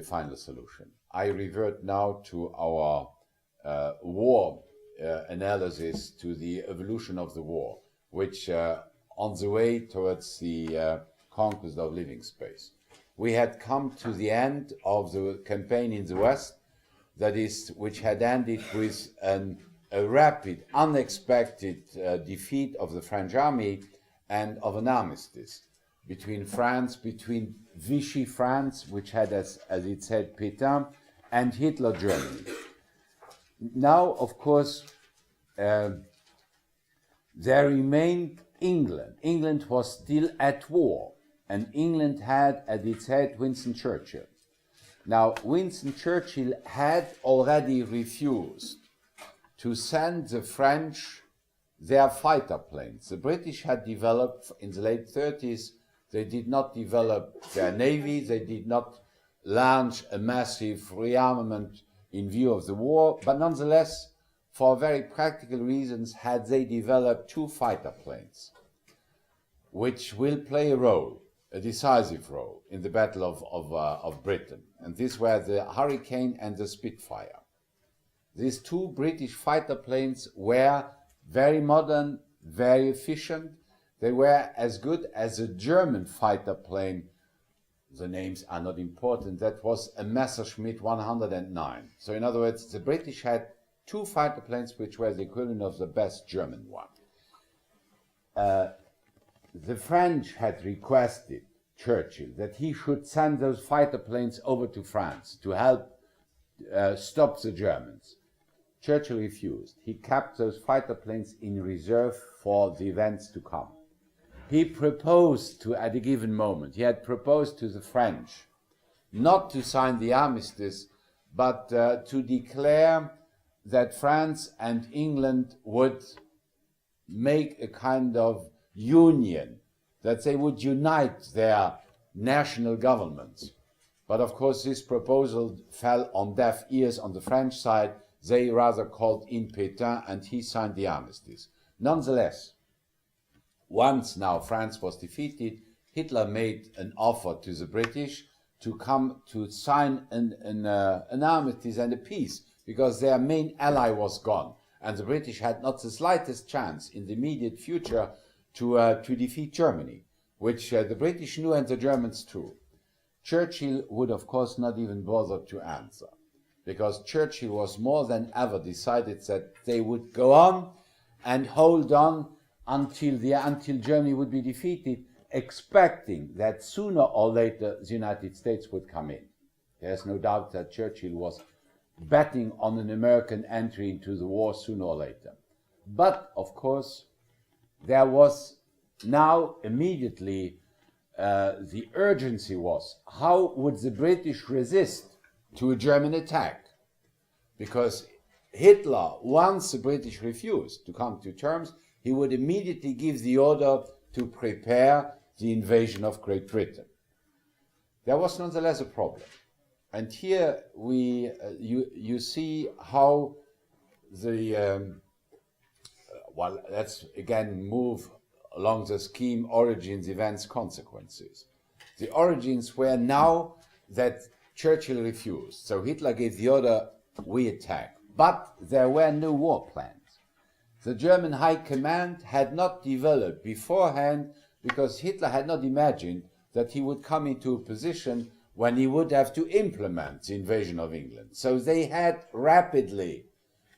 final solution. I revert now to our war analysis, to the evolution of the war, which on the way towards the conquest of living space. We had come to the end of the campaign in the West, that is, which had ended with a rapid, unexpected defeat of the French army and of an armistice between Vichy France, which had as it said Pétain, and Hitler Germany. Now, of course, there remained England. England was still at war, and England had at its head Winston Churchill. Now, Winston Churchill had already refused to send the French their fighter planes. The British had developed in the late 30s, they did not develop their navy, they did not launch a massive rearmament in view of the war, but nonetheless, for very practical reasons, had they developed two fighter planes, which will play a decisive role in the Battle of Britain. And these were the Hurricane and the Spitfire. These two British fighter planes were very modern, very efficient. They were as good as a German fighter plane. The names are not important. That was a Messerschmitt 109. So in other words, the British had two fighter planes which were the equivalent of the best German one. The French had requested Churchill that he should send those fighter planes over to France to help stop the Germans. Churchill refused. He kept those fighter planes in reserve for the events to come. He proposed at a given moment, he had proposed to the French not to sign the armistice, but to declare that France and England would make a kind of union, that they would unite their national governments. But of course, this proposal fell on deaf ears on the French side. They rather called in Pétain, and he signed the armistice. Nonetheless, once now France was defeated, Hitler made an offer to the British to come to sign an armistice and a peace, because their main ally was gone, and the British had not the slightest chance in the immediate future to defeat Germany, which the British knew and the Germans too. Churchill would, of course, not even bother to answer, because Churchill was more than ever decided that they would go on and hold on until Germany would be defeated, expecting that sooner or later the United States would come in. There's no doubt that Churchill was betting on an American entry into the war sooner or later. But, of course, there was now immediately the urgency was, how would the British resist to a German attack? Because Hitler, once the British refused to come to terms, he would immediately give the order to prepare the invasion of Great Britain. There was nonetheless a problem. And here you see how the, well, let's again move along the scheme origins, events, consequences. The origins were now that Churchill refused. So Hitler gave the order, we attack. But there were no war plans. The German High Command had not developed beforehand, because Hitler had not imagined that he would come into a position when he would have to implement the invasion of England. So they had rapidly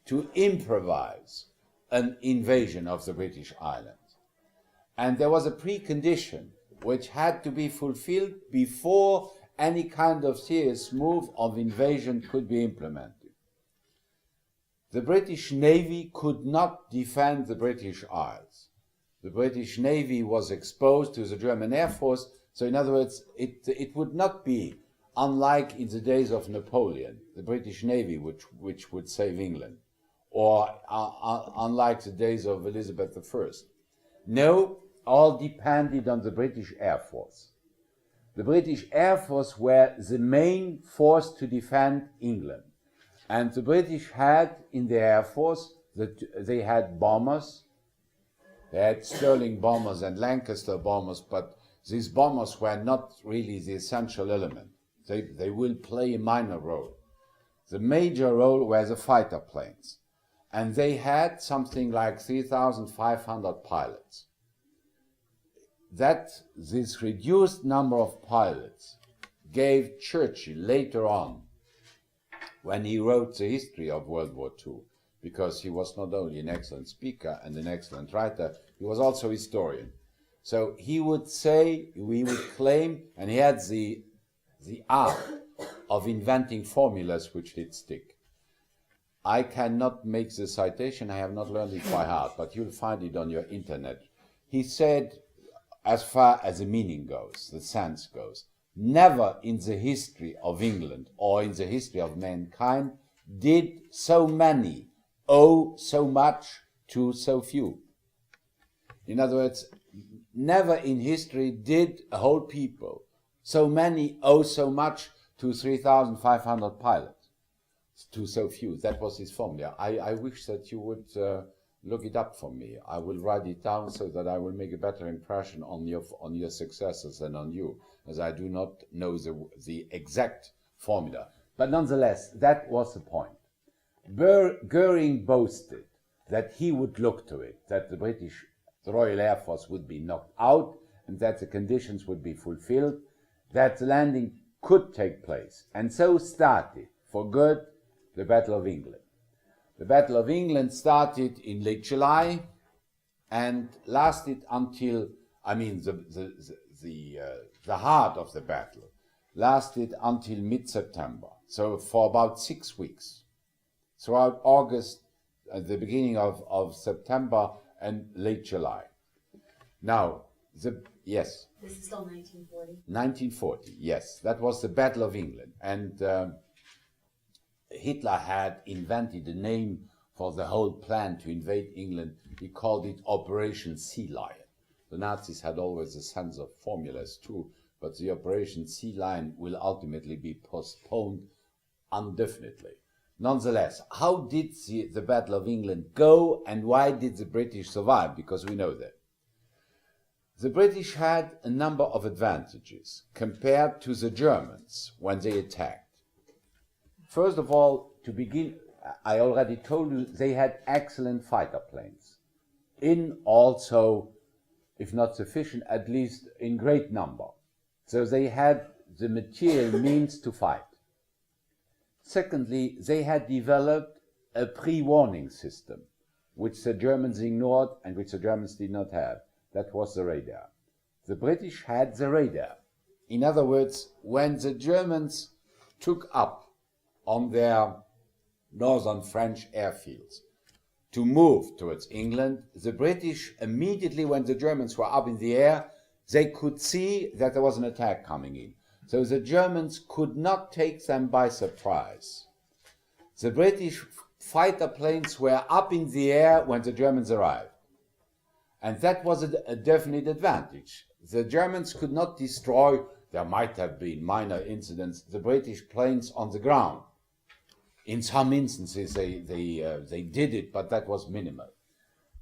to improvise an invasion of the British Islands. And there was a precondition which had to be fulfilled before any kind of serious move of invasion could be implemented. The British Navy could not defend the British Isles. The British Navy was exposed to the German Air Force, so in other words, it would not be unlike in the days of Napoleon, the British Navy which would save England, or unlike the days of Elizabeth I. No, all depended on the British Air Force. The British Air Force were the main force to defend England. And the British had in the Air Force, they had bombers, they had Sterling bombers and Lancaster bombers, but these bombers were not really the essential element. They will play a minor role. The major role were the fighter planes. And they had something like 3,500 pilots. This reduced number of pilots gave Churchill later on, when he wrote the history of World War II, because he was not only an excellent speaker and an excellent writer, he was also a historian. So he would say, we would claim, and he had the art of inventing formulas which did stick. I cannot make the citation, I have not learned it by heart, but you'll find it on your internet. He said, as far as the meaning goes, the sense goes, never in the history of England or in the history of mankind did so many owe so much to so few. In other words, never in history did a whole people, so many owe so much to 3,500 pilots, to so few. That was his formula. I wish that you would look it up for me. I will write it down so that I will make a better impression on your successors than on you, as I do not know the exact formula. But nonetheless, that was the point. Goering boasted that he would look to it, that the Royal Air Force would be knocked out and that the conditions would be fulfilled, that the landing could take place. And so started, for good, the Battle of England. The Battle of England started in late July and lasted until, the heart of the battle lasted until mid-September. So for about 6 weeks, throughout August, at the beginning of September and late July. Now, yes? This is still 1940. 1940, yes. That was the Battle of England. And Hitler had invented a name for the whole plan to invade England. He called it Operation Sea Lion. The Nazis had always a sense of formulas too, but the Operation Sea Lion will ultimately be postponed indefinitely. Nonetheless, how did the Battle of England go, and why did the British survive? Because we know that. The British had a number of advantages compared to the Germans when they attacked. First of all, to begin, I already told you they had excellent fighter planes, in also, if not sufficient, at least in great number. So they had the material means to fight. Secondly, they had developed a pre-warning system, which the Germans ignored and which the Germans did not have. That was the radar. The British had the radar. In other words, when the Germans took up on their northern French airfields to move towards England, the British immediately, when the Germans were up in the air, they could see that there was an attack coming in. So the Germans could not take them by surprise. The British fighter planes were up in the air when the Germans arrived. And that was a definite advantage. The Germans could not destroy, there might have been minor incidents, the British planes on the ground. In some instances they did it, but that was minimal.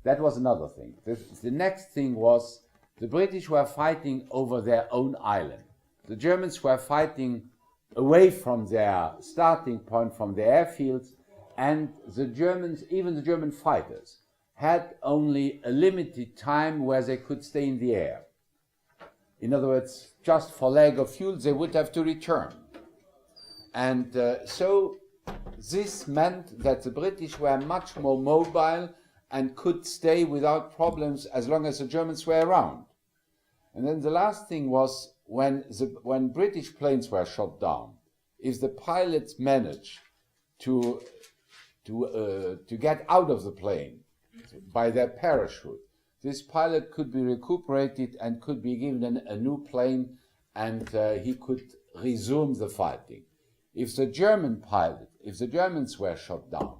That was another thing. The next thing was the British were fighting over their own island. The Germans were fighting away from their starting point, from the airfields, and the Germans, even the German fighters, had only a limited time where they could stay in the air. In other words, just for lack of fuel, they would have to return. And so this meant that the British were much more mobile and could stay without problems as long as the Germans were around. And then the last thing was when British planes were shot down, if the pilots managed to get out of the plane by their parachute, this pilot could be recuperated and could be given a new plane, and he could resume the fighting. If the Germans were shot down,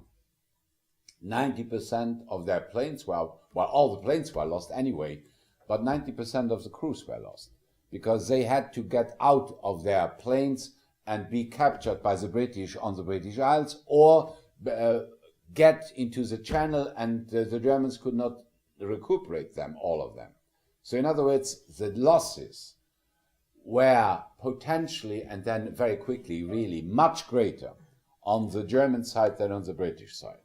90% of their planes were, well, all the planes were lost anyway, but 90% of the crews were lost, because they had to get out of their planes and be captured by the British on the British Isles, or get into the channel, and the Germans could not recuperate them, all of them. So in other words, the losses were potentially, and then very quickly, really much greater on the German side than on the British side,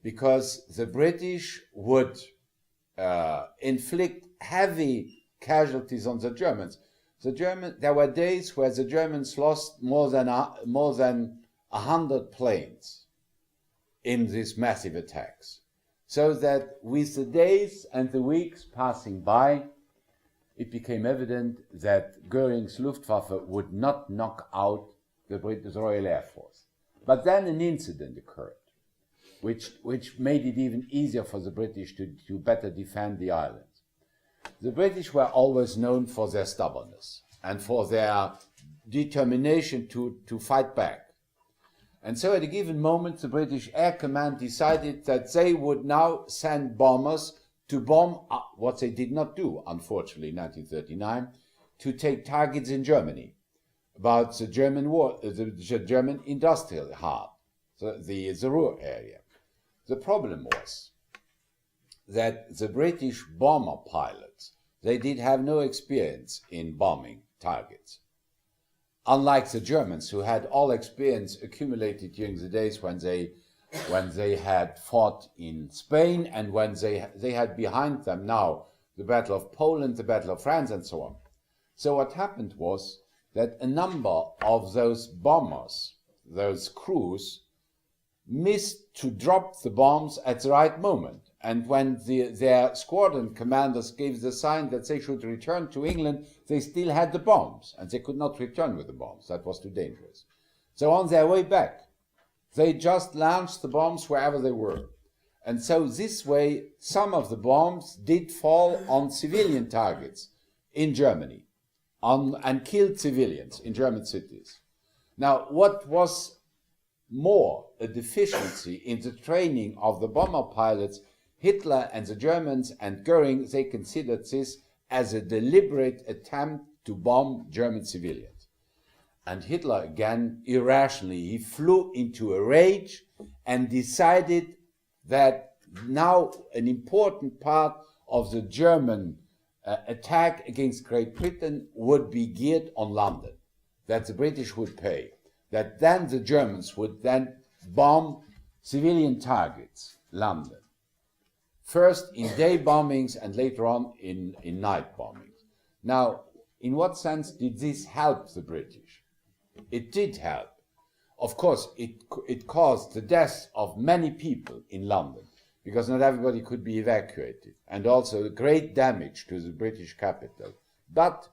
because the British would inflict heavy casualties on the Germans. There were days where the Germans lost more than 100 planes in these massive attacks. So that with the days and the weeks passing by, it became evident that Goering's Luftwaffe would not knock out the British Royal Air Force. But then an incident occurred, which made it even easier for the British to better defend the islands. The British were always known for their stubbornness and for their determination to fight back. And so at a given moment, the British Air Command decided that they would now send bombers to bomb what they did not do, unfortunately, in 1939, to take targets in Germany, about the German war, the German industrial hub, the Ruhr area. The problem was that the British bomber pilots, they did have no experience in bombing targets. Unlike the Germans, who had all experience accumulated during the days when they had fought in Spain, and when they had behind them now the Battle of Poland, the Battle of France, and so on. So what happened was that a number of those bombers, those crews, missed to drop the bombs at the right moment. And when their squadron commanders gave the sign that they should return to England, they still had the bombs, and they could not return with the bombs. That was too dangerous. So on their way back, they just launched the bombs wherever they were. And so this way, some of the bombs did fall on civilian targets in Germany, and killed civilians in German cities. Now, what was more a deficiency in the training of the bomber pilots, Hitler and the Germans and Goering, they considered this as a deliberate attempt to bomb German civilians. And Hitler, again, irrationally, he flew into a rage and decided that now an important part of the German attack against Great Britain would be geared on London, that the British would pay, that then the Germans would then bomb civilian targets, London. First in day bombings and later on in night bombings. Now, in what sense did this help the British? It did help. Of course, it caused the deaths of many people in London, because not everybody could be evacuated, and also great damage to the British capital. But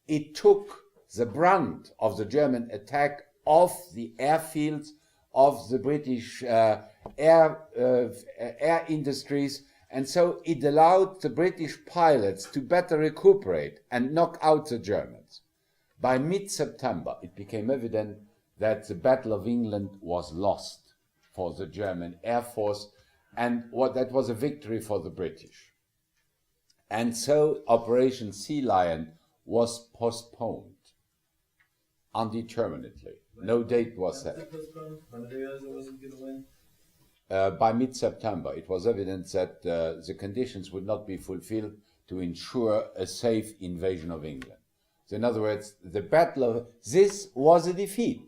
it took the brunt of the German attack off the airfields of the British air industries, and so it allowed the British pilots to better recuperate and knock out the Germans. By mid-September, it became evident that the Battle of England was lost for the German Air Force, and that was a victory for the British. And so Operation Sea Lion was postponed indeterminately. No date was set. When did they realize it wasn't going to win? By mid-September, it was evident that the conditions would not be fulfilled to ensure a safe invasion of England. So in other words, this was a defeat.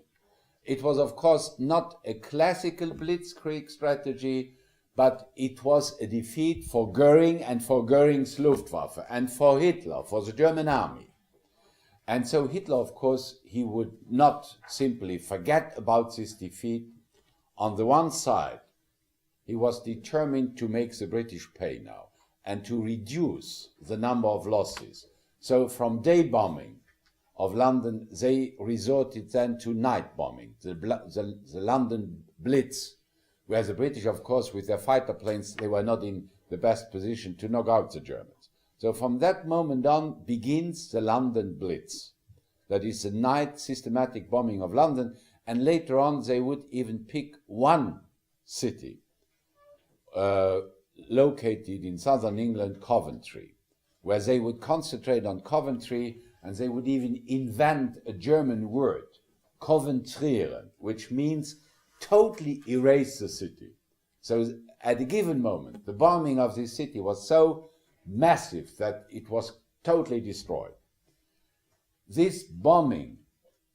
It was, of course, not a classical blitzkrieg strategy, but it was a defeat for Goering and for Goering's Luftwaffe and for Hitler, for the German army. And so Hitler, of course, he would not simply forget about this defeat. On the one side, he was determined to make the British pay now and to reduce the number of losses. So from day bombing of London, they resorted then to night bombing, the London Blitz, where the British, of course, with their fighter planes, they were not in the best position to knock out the Germans. So from that moment on begins the London Blitz. That is the night systematic bombing of London, and later on they would even pick one city located in southern England, Coventry, where they would concentrate on Coventry, and they would even invent a German word, Coventrieren, which means totally erase the city. So at a given moment, the bombing of this city was so massive that it was totally destroyed. This bombing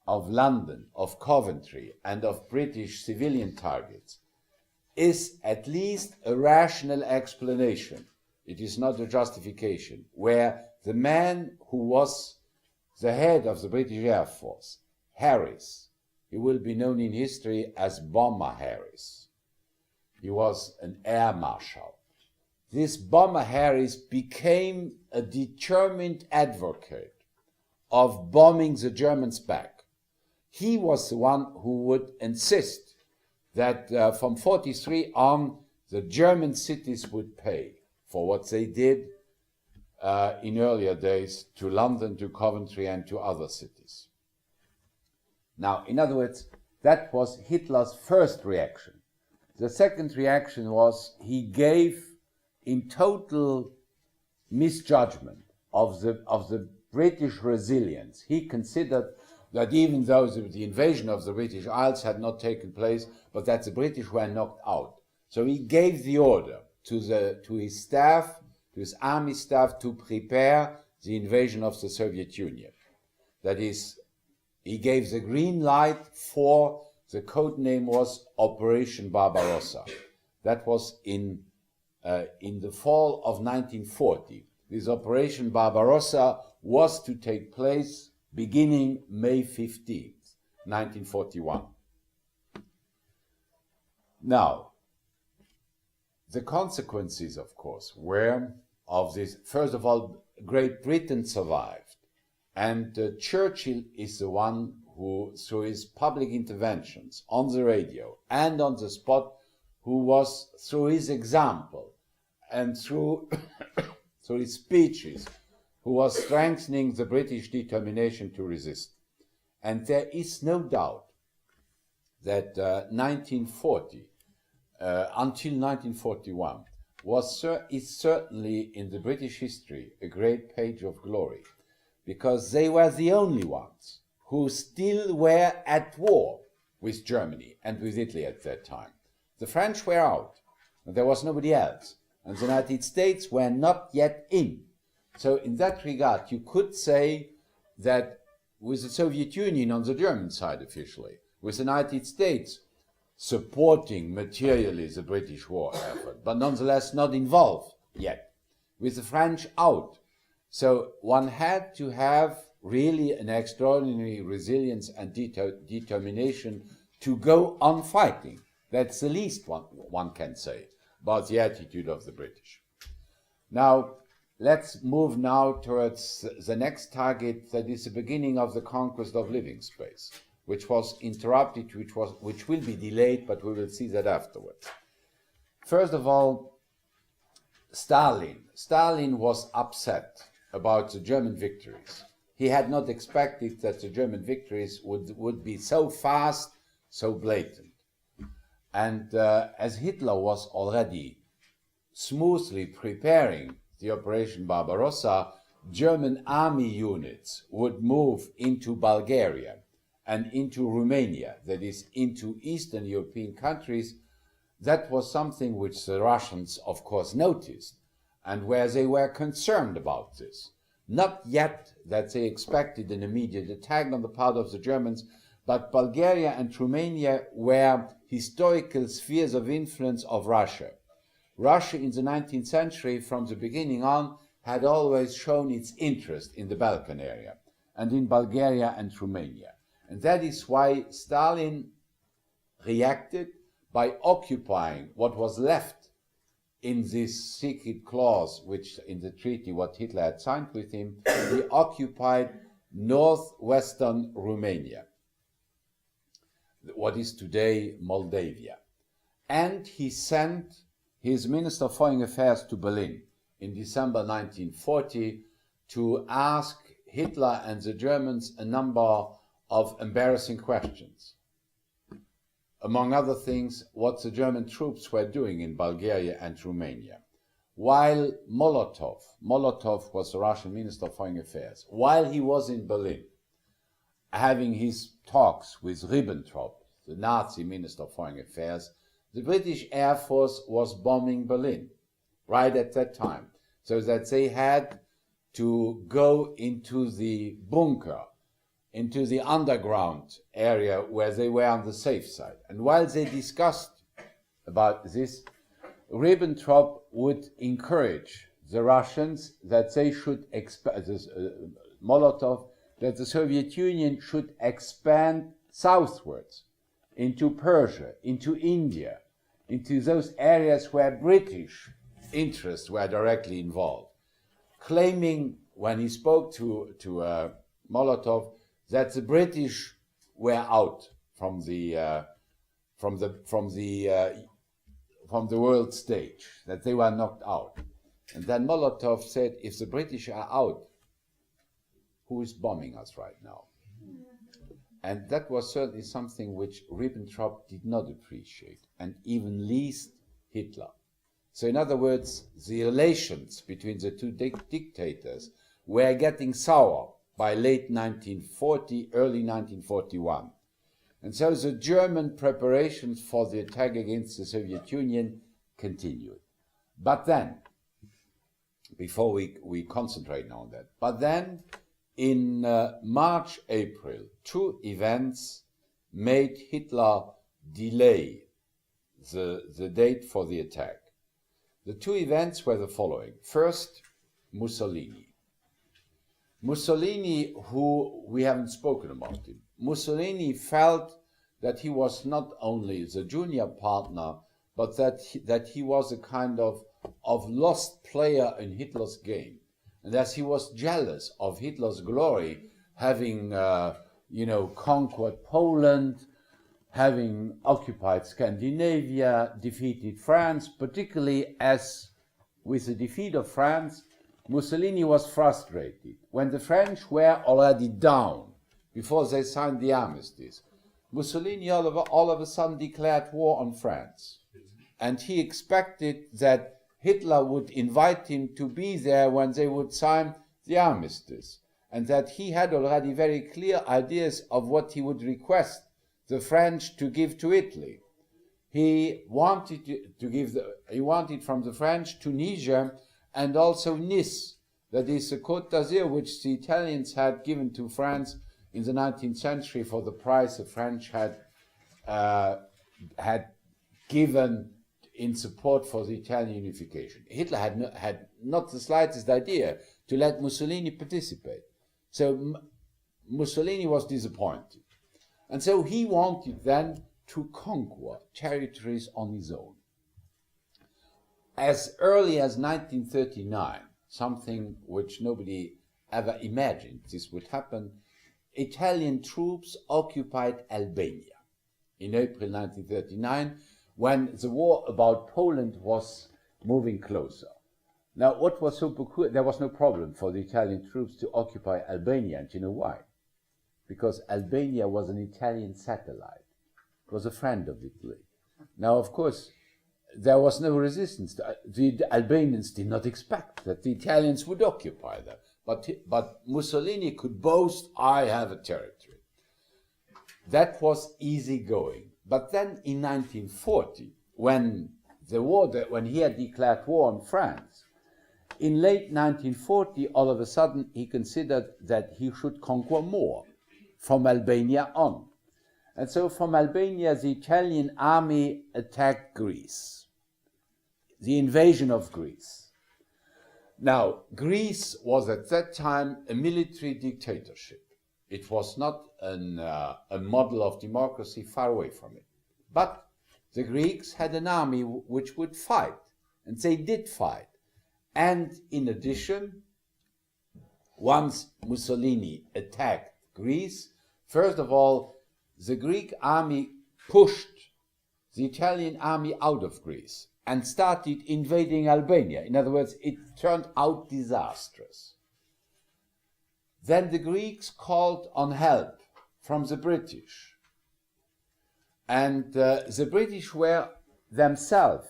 of London, of Coventry, and of British civilian targets is at least a rational explanation. It is not a justification, where the man who was the head of the British Air Force, Harris, he will be known in history as Bomber Harris. He was an air marshal. This Bomber Harris became a determined advocate of bombing the Germans back. He was the one who would insist that from 43 on, the German cities would pay for what they did in earlier days to London, to Coventry, and to other cities. Now, in other words, that was Hitler's first reaction. The second reaction was he gave in total misjudgment of the British resilience. He considered that even though the invasion of the British Isles had not taken place, but that the British were knocked out. So he gave the order to his staff, to his army staff, to prepare the invasion of the Soviet Union. That is, he gave the green light for, the code name was Operation Barbarossa. That was in the fall of 1940. This Operation Barbarossa was to take place beginning May 15th, 1941. Now, the consequences, of course, were of this. First of all, Great Britain survived, and Churchill is the one who, through his public interventions on the radio and on the spot, who was, through his example and through his speeches, who was strengthening the British determination to resist. And there is no doubt that 1940 until 1941 is certainly in the British history a great page of glory, because they were the only ones who still were at war with Germany and with Italy at that time. The French were out, and there was nobody else, and the United States were not yet in. So in that regard, you could say that with the Soviet Union on the German side officially, with the United States supporting materially the British war effort, but nonetheless not involved yet, with the French out. So one had to have really an extraordinary resilience and determination to go on fighting. That's the least one can say about the attitude of the British. Now, let's move now towards the next target, that is the beginning of the conquest of living space, which was interrupted, which will be delayed, but we will see that afterwards. First of all, Stalin. Stalin was upset about the German victories. He had not expected that the German victories would be so fast, so blatant. And as Hitler was already smoothly preparing the Operation Barbarossa, German army units would move into Bulgaria and into Romania, that is, into Eastern European countries. That was something which the Russians, of course, noticed, and where they were concerned about this. Not yet that they expected an immediate attack on the part of the Germans, but Bulgaria and Romania were historical spheres of influence of Russia. Russia in the 19th century, from the beginning on, had always shown its interest in the Balkan area and in Bulgaria and Romania. And that is why Stalin reacted by occupying what was left in this secret clause, which in the treaty what Hitler had signed with him. He occupied northwestern Romania, what is today Moldavia. And he sent his Minister of Foreign Affairs to Berlin in December 1940 to ask Hitler and the Germans a number of embarrassing questions. Among other things, what the German troops were doing in Bulgaria and Romania. While Molotov was the Russian Minister of Foreign Affairs, while he was in Berlin, having his talks with Ribbentrop, the Nazi Minister of Foreign Affairs, the British Air Force was bombing Berlin right at that time, so that they had to go into the bunker, into the underground area where they were on the safe side. And while they discussed about this, Ribbentrop would encourage the Russians that they should Molotov, that the Soviet Union should expand southwards into Persia, into India, into those areas where British interests were directly involved, claiming, when he spoke to Molotov, that the British were out from the world stage, that they were knocked out. And then Molotov said, if the British are out, who is bombing us right now? And that was certainly something which Ribbentrop did not appreciate, and even least Hitler. So in other words, the relations between the two dictators were getting sour by late 1940, early 1941. And so the German preparations for the attack against the Soviet Union continued. But then, before we concentrate now on that, but then in March, April, two events made Hitler delay the date for the attack. The two events were the following. First, Mussolini. Mussolini, who we haven't spoken about him, Mussolini felt that he was not only the junior partner, but that he was a kind of lost player in Hitler's game. And as he was jealous of Hitler's glory, having conquered Poland, having occupied Scandinavia, defeated France, particularly as with the defeat of France, Mussolini was frustrated. When the French were already down, before they signed the armistice, Mussolini all of a sudden declared war on France. And he expected that Hitler would invite him to be there when they would sign the armistice, and that he had already very clear ideas of what he would request the French to give to Italy. He wanted he wanted from the French Tunisia and also Nice, that is the Côte d'Azur, which the Italians had given to France in the 19th century for the price the French had given in support for the Italian unification. Hitler had not the slightest idea to let Mussolini participate. So Mussolini was disappointed. And so he wanted then to conquer territories on his own. As early as 1939, something which nobody ever imagined this would happen, Italian troops occupied Albania in April 1939, when the war about Poland was moving closer. Now, what was so peculiar, there was no problem for the Italian troops to occupy Albania, and you know why? Because Albania was an Italian satellite. It was a friend of Italy. Now, of course, there was no resistance. The Albanians did not expect that the Italians would occupy them. But Mussolini could boast, I have a territory. That was easy going. But then in 1940, when he had declared war on France, in late 1940, all of a sudden, he considered that he should conquer more from Albania on. And so from Albania, the Italian army attacked Greece, the invasion of Greece. Now, Greece was at that time a military dictatorship. It was not a model of democracy, far away from it. But the Greeks had an army which would fight, and they did fight. And in addition, once Mussolini attacked Greece, first of all, the Greek army pushed the Italian army out of Greece and started invading Albania. In other words, it turned out disastrous. Then the Greeks called on help from the British. And the British were themselves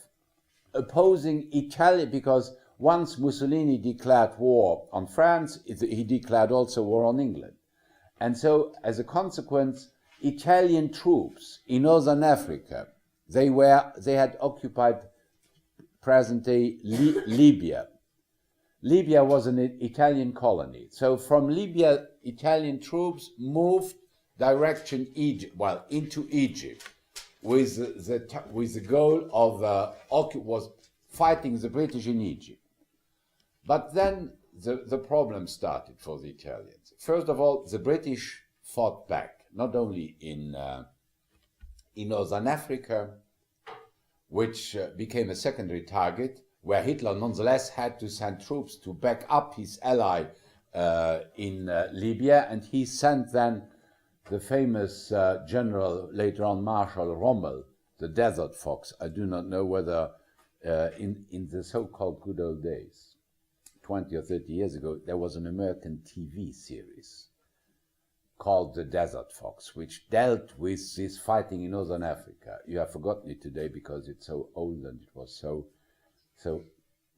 opposing Italy, because once Mussolini declared war on France, he declared also war on England. And so, as a consequence, Italian troops in northern Africa, they had occupied present-day Libya. Libya was an Italian colony. So from Libya, Italian troops moved direction into Egypt, with the goal of was fighting the British in Egypt. But then the problem started for the Italians. First of all, the British fought back, not only in northern Africa, which became a secondary target, where Hitler nonetheless had to send troops to back up his ally in Libya, and he sent then the famous general, later on Marshal Rommel, the Desert Fox. I do not know whether in the so-called good old days, 20 or 30 years ago, there was an American TV series called The Desert Fox, which dealt with this fighting in northern Africa. You have forgotten it today because it's so old and it was so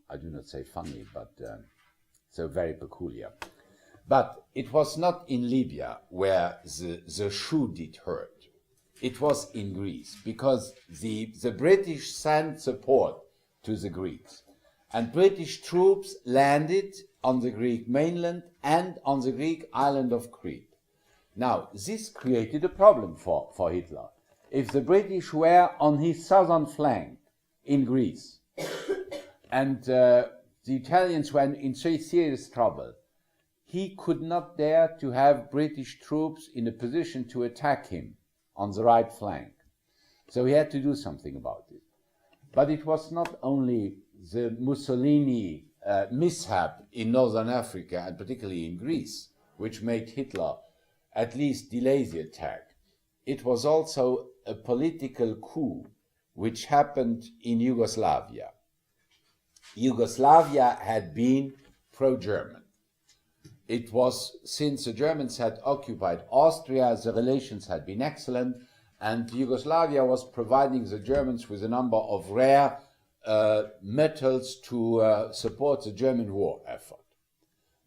I do not say funny, but so very peculiar. But it was not in Libya where the shoe did hurt. It was in Greece, because the British sent support to the Greeks. And British troops landed on the Greek mainland and on the Greek island of Crete. Now, this created a problem for Hitler. If the British were on his southern flank in Greece, and the Italians were in serious trouble, he could not dare to have British troops in a position to attack him on the right flank. So he had to do something about it. But it was not only the Mussolini mishap in northern Africa, and particularly in Greece, which made Hitler at least delay the attack. It was also a political coup which happened in Yugoslavia. Yugoslavia had been pro-German. It was, since the Germans had occupied Austria, the relations had been excellent, and Yugoslavia was providing the Germans with a number of rare metals to support the German war effort.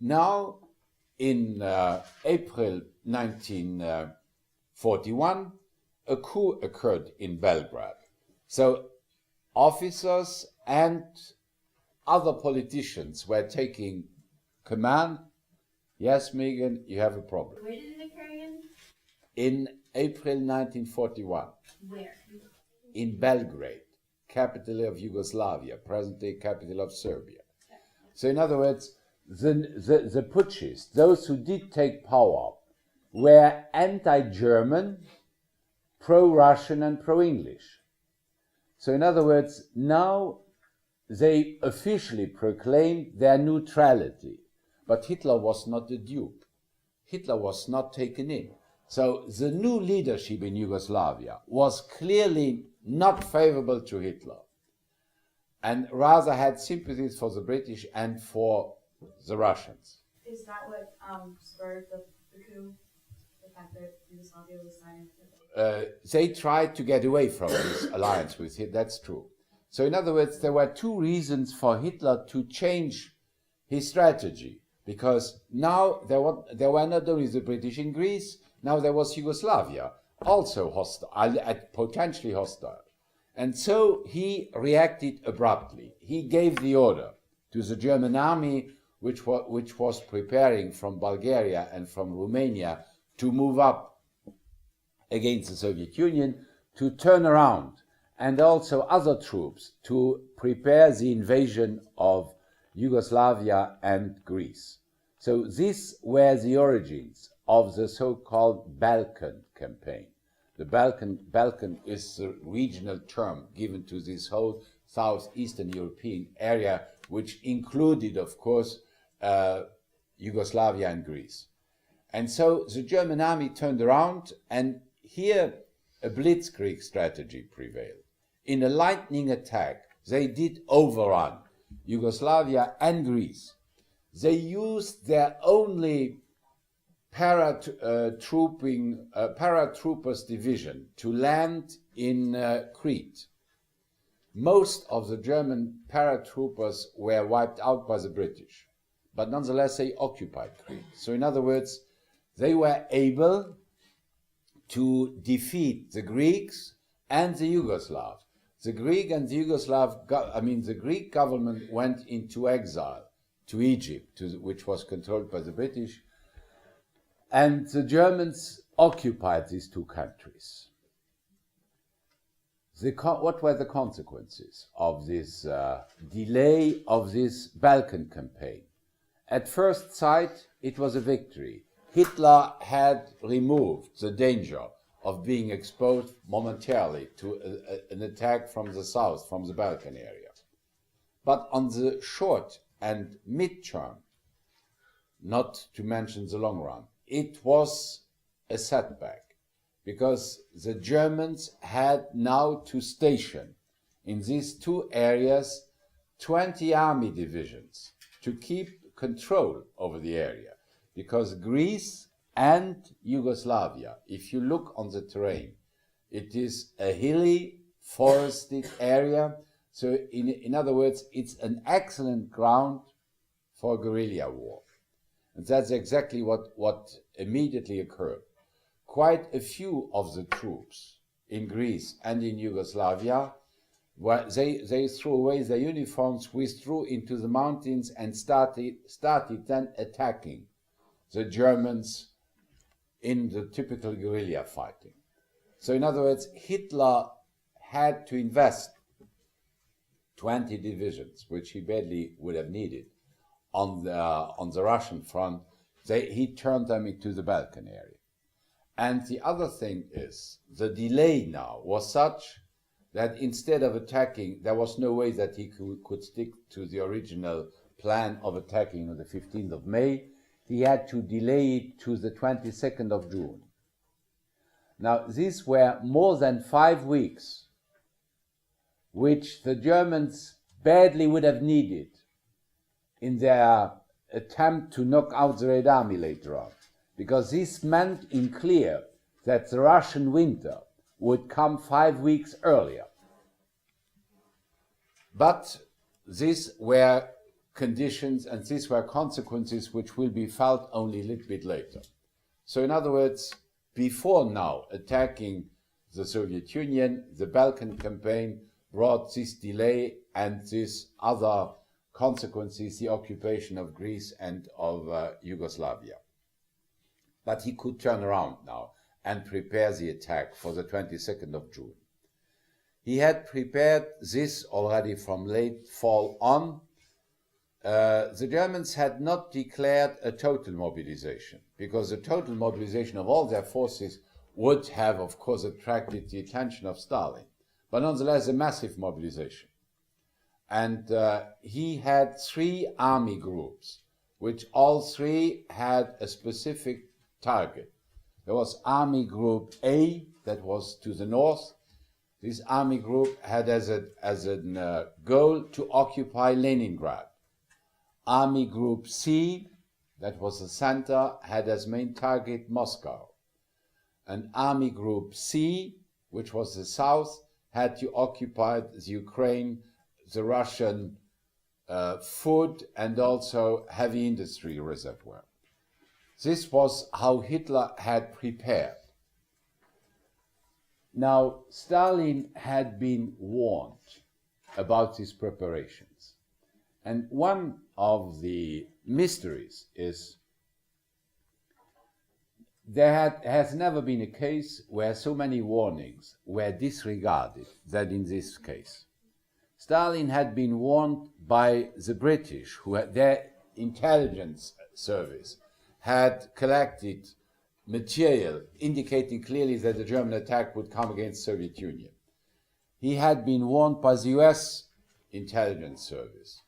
Now, in April 1941, a coup occurred in Belgrade. So officers and other politicians were taking command. Yes, Megan, you have a problem. Where did it occur again? In April 1941, Where? in Belgrade, capital of Yugoslavia, present-day capital of Serbia. So in other words, the putschists, those who did take power, were anti-German, pro-Russian and pro-English. So in other words, now they officially proclaimed their neutrality. But Hitler was not the dupe. Hitler was not taken in. So the new leadership in Yugoslavia was clearly not favorable to Hitler, and rather had sympathies for the British and for the Russians. Is that what spurred the coup? The fact that Yugoslavia was signing? They tried to get away from this alliance with Hitler, that's true. So in other words, there were two reasons for Hitler to change his strategy, because now there were not only the British in Greece, now there was Yugoslavia, also hostile, potentially hostile. And so he reacted abruptly. He gave the order to the German army, which was preparing from Bulgaria and from Romania to move up against the Soviet Union, to turn around, and also other troops to prepare the invasion of Yugoslavia and Greece. So these were the origins of the so-called Balkan campaign. The Balkan is the regional term given to this whole southeastern European area, which included, of course, Yugoslavia and Greece. And so the German army turned around, and here a blitzkrieg strategy prevailed. In a lightning attack, they did overrun Yugoslavia and Greece. They used their only paratroopers division to land in Crete. Most of the German paratroopers were wiped out by the British, but nonetheless they occupied Crete. So in other words, they were able to defeat the Greeks and the Yugoslavs. The Greek and the the Greek government went into exile to Egypt, which was controlled by the British, and the Germans occupied these two countries. What were the consequences of this delay of this Balkan campaign? At first sight, it was a victory. Hitler had removed the danger of being exposed momentarily to an attack from the south, from the Balkan area. But on the short and mid-term, not to mention the long run, it was a setback, because the Germans had now to station in these two areas 20 army divisions to keep control over the area, because Greece and Yugoslavia, if you look on the terrain, it is a hilly, forested area. So in other words, it's an excellent ground for guerrilla war. And that's exactly what immediately occurred. Quite a few of the troops in Greece and in Yugoslavia, they threw away their uniforms, withdrew into the mountains, and started then attacking the Germans in the typical guerrilla fighting. So in other words, Hitler had to invest 20 divisions, which he badly would have needed, on the Russian front. He turned them into the Balkan area. And the other thing is, the delay now was such that instead of attacking, there was no way that he could stick to the original plan of attacking on the 15th of May. He had to delay it to the 22nd of June. Now, these were more than 5 weeks, which the Germans badly would have needed in their attempt to knock out the Red Army later on, because this meant in clear that the Russian winter would come 5 weeks earlier. But these were conditions and these were consequences which will be felt only a little bit later. So in other words, before now attacking the Soviet Union, the Balkan campaign brought this delay and these other consequences, the occupation of Greece and of Yugoslavia. But he could turn around now and prepare the attack for the 22nd of June. He had prepared this already from late fall on. The Germans had not declared a total mobilization, because a total mobilization of all their forces would have, of course, attracted the attention of Stalin, but nonetheless a massive mobilization. And he had 3 army groups, which all 3 had a specific target. There was Army Group A, that was to the north. This army group had as a goal to occupy Leningrad. Army Group C, that was the center, had as main target Moscow. And Army Group C, which was the south, had to occupy the Ukraine, the Russian food and also heavy industry reservoir. This was how Hitler had prepared. Now, Stalin had been warned about these preparations. And one of the mysteries is there has never been a case where so many warnings were disregarded than in this case. Stalin had been warned by the British, who had their intelligence service had collected material indicating clearly that the German attack would come against the Soviet Union. He had been warned by the US intelligence service.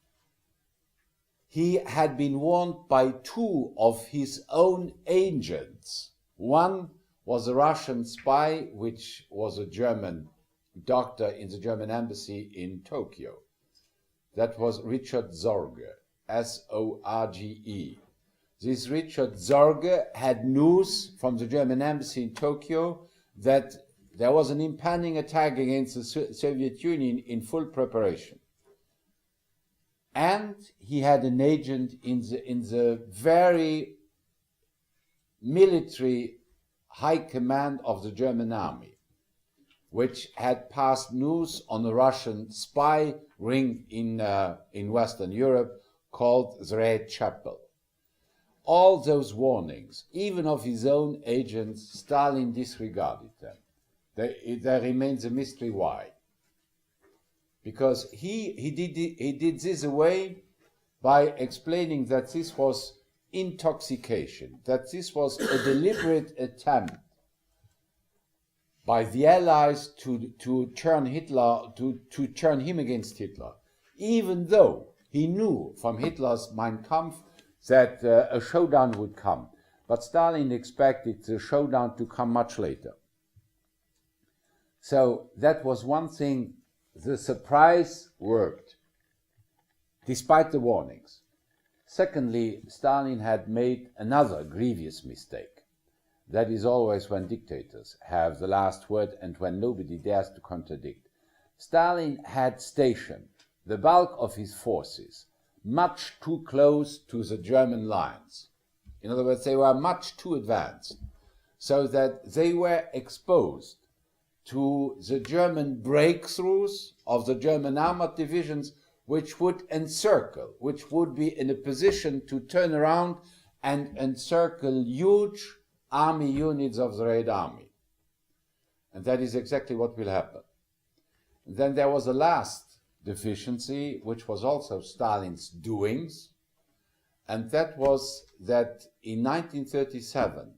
He had been warned by 2 of his own agents. One was a Russian spy, which was a German doctor in the German embassy in Tokyo. That was Richard Sorge, S-O-R-G-E. This Richard Sorge had news from the German embassy in Tokyo that there was an impending attack against the Soviet Union in full preparation. And he had an agent in the very military high command of the German army, which had passed news on a Russian spy ring in Western Europe called the Red Chapel. All those warnings, even of his own agents, Stalin disregarded them. There remains a mystery why. Because he did this away by explaining that this was intoxication, that this was a deliberate attempt by the Allies to turn Hitler, to turn him against Hitler, even though he knew from Hitler's Mein Kampf that a showdown would come. But Stalin expected the showdown to come much later. So that was one thing. The surprise worked, despite the warnings. Secondly, Stalin had made another grievous mistake. That is always when dictators have the last word and when nobody dares to contradict. Stalin had stationed the bulk of his forces much too close to the German lines. In other words, they were much too advanced, so that they were exposed to the German breakthroughs of the German armored divisions, which would encircle, which would be in a position to turn around and encircle huge army units of the Red Army. And that is exactly what will happen. Then there was a last deficiency, which was also Stalin's doings, and that was that in 1937,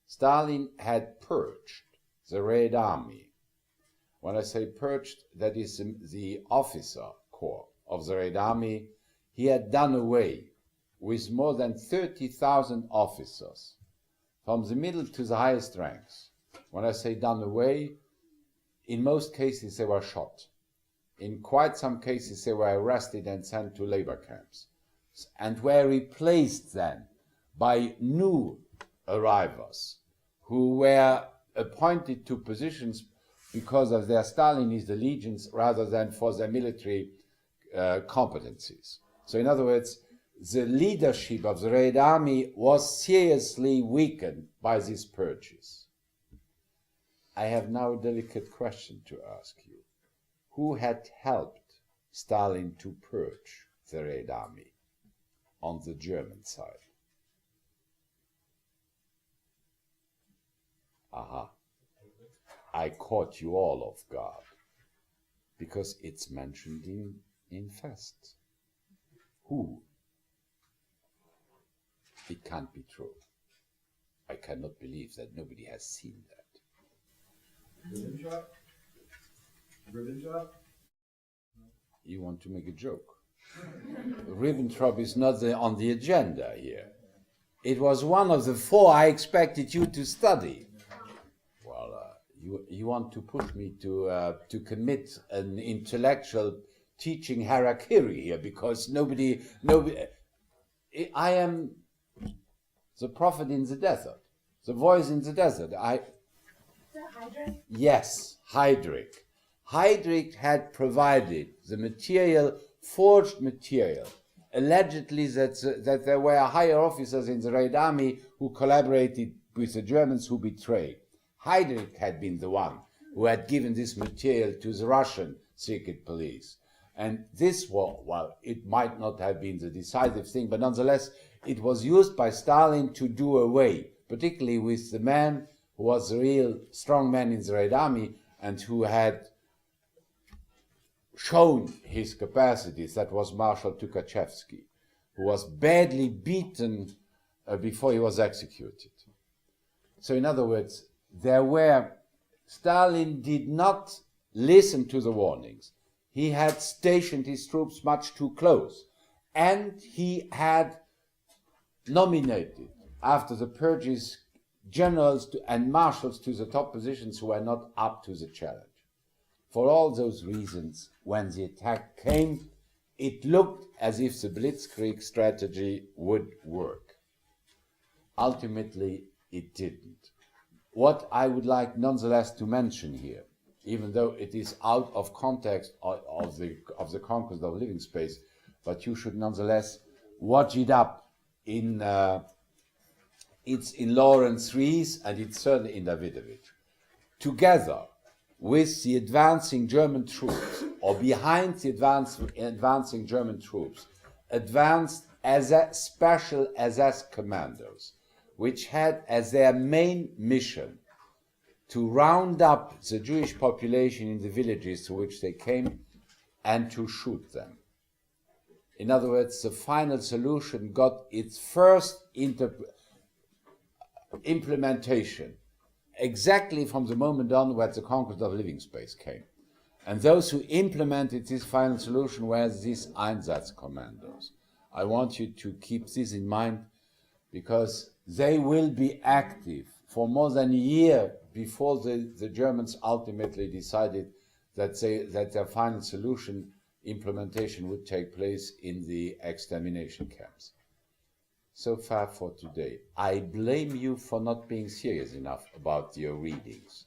Stalin had purged the Red Army. When I say purged, that is the officer corps of the Red Army. He had done away with more than 30,000 officers, from the middle to the highest ranks. When I say done away, in most cases they were shot. In quite some cases they were arrested and sent to labor camps, and were replaced then by new arrivals who were appointed to positions because of their Stalinist allegiance rather than for their military competencies. So in other words, the leadership of the Red Army was seriously weakened by these purges. I have now a delicate question to ask you. Who had helped Stalin to purge the Red Army on the German side? Aha. I caught you all off guard, because it's mentioned in Fest. Who? It can't be true. I cannot believe that nobody has seen that. Ribbentrop? Ribbentrop? You want to make a joke? Ribbentrop is not on the agenda here. It was one of the 4 I expected you to study. Well, you want to push me to commit an intellectual teaching harakiri here, because nobody. I am the prophet in the desert, the voice in the desert. Is that Hydra? Yes, Heydrich. Heydrich had provided the material, forged material, allegedly that there were higher officers in the Red Army who collaborated with the Germans who betrayed. Heydrich had been the one who had given this material to the Russian secret police. And this was, well, it might not have been the decisive thing, but nonetheless, it was used by Stalin to do away, particularly with the man who was the real strong man in the Red Army and who had shown his capacities. That was Marshal Tukhachevsky, who was badly beaten before he was executed. So in other words, Stalin did not listen to the warnings. He had stationed his troops much too close, and he had nominated, after the purges, generals and marshals to the top positions who were not up to the challenge. For all those reasons, when the attack came, it looked as if the Blitzkrieg strategy would work. Ultimately, it didn't. What I would like nonetheless to mention here, even though it is out of context of the conquest of living space, but you should nonetheless watch it up it's in Lawrence Rees, and it's certainly in Davidovich. Together with the advancing German troops, or behind the advancing German troops, advanced special SS commandos, which had as their main mission to round up the Jewish population in the villages to which they came and to shoot them. In other words, the final solution got its first implementation exactly from the moment onwards the conquest of living space came. And those who implemented this final solution were these Einsatzkommandos. I want you to keep this in mind, because they will be active for more than a year before the Germans ultimately decided that their final solution implementation would take place in the extermination camps. So far for today. I blame you for not being serious enough about your readings.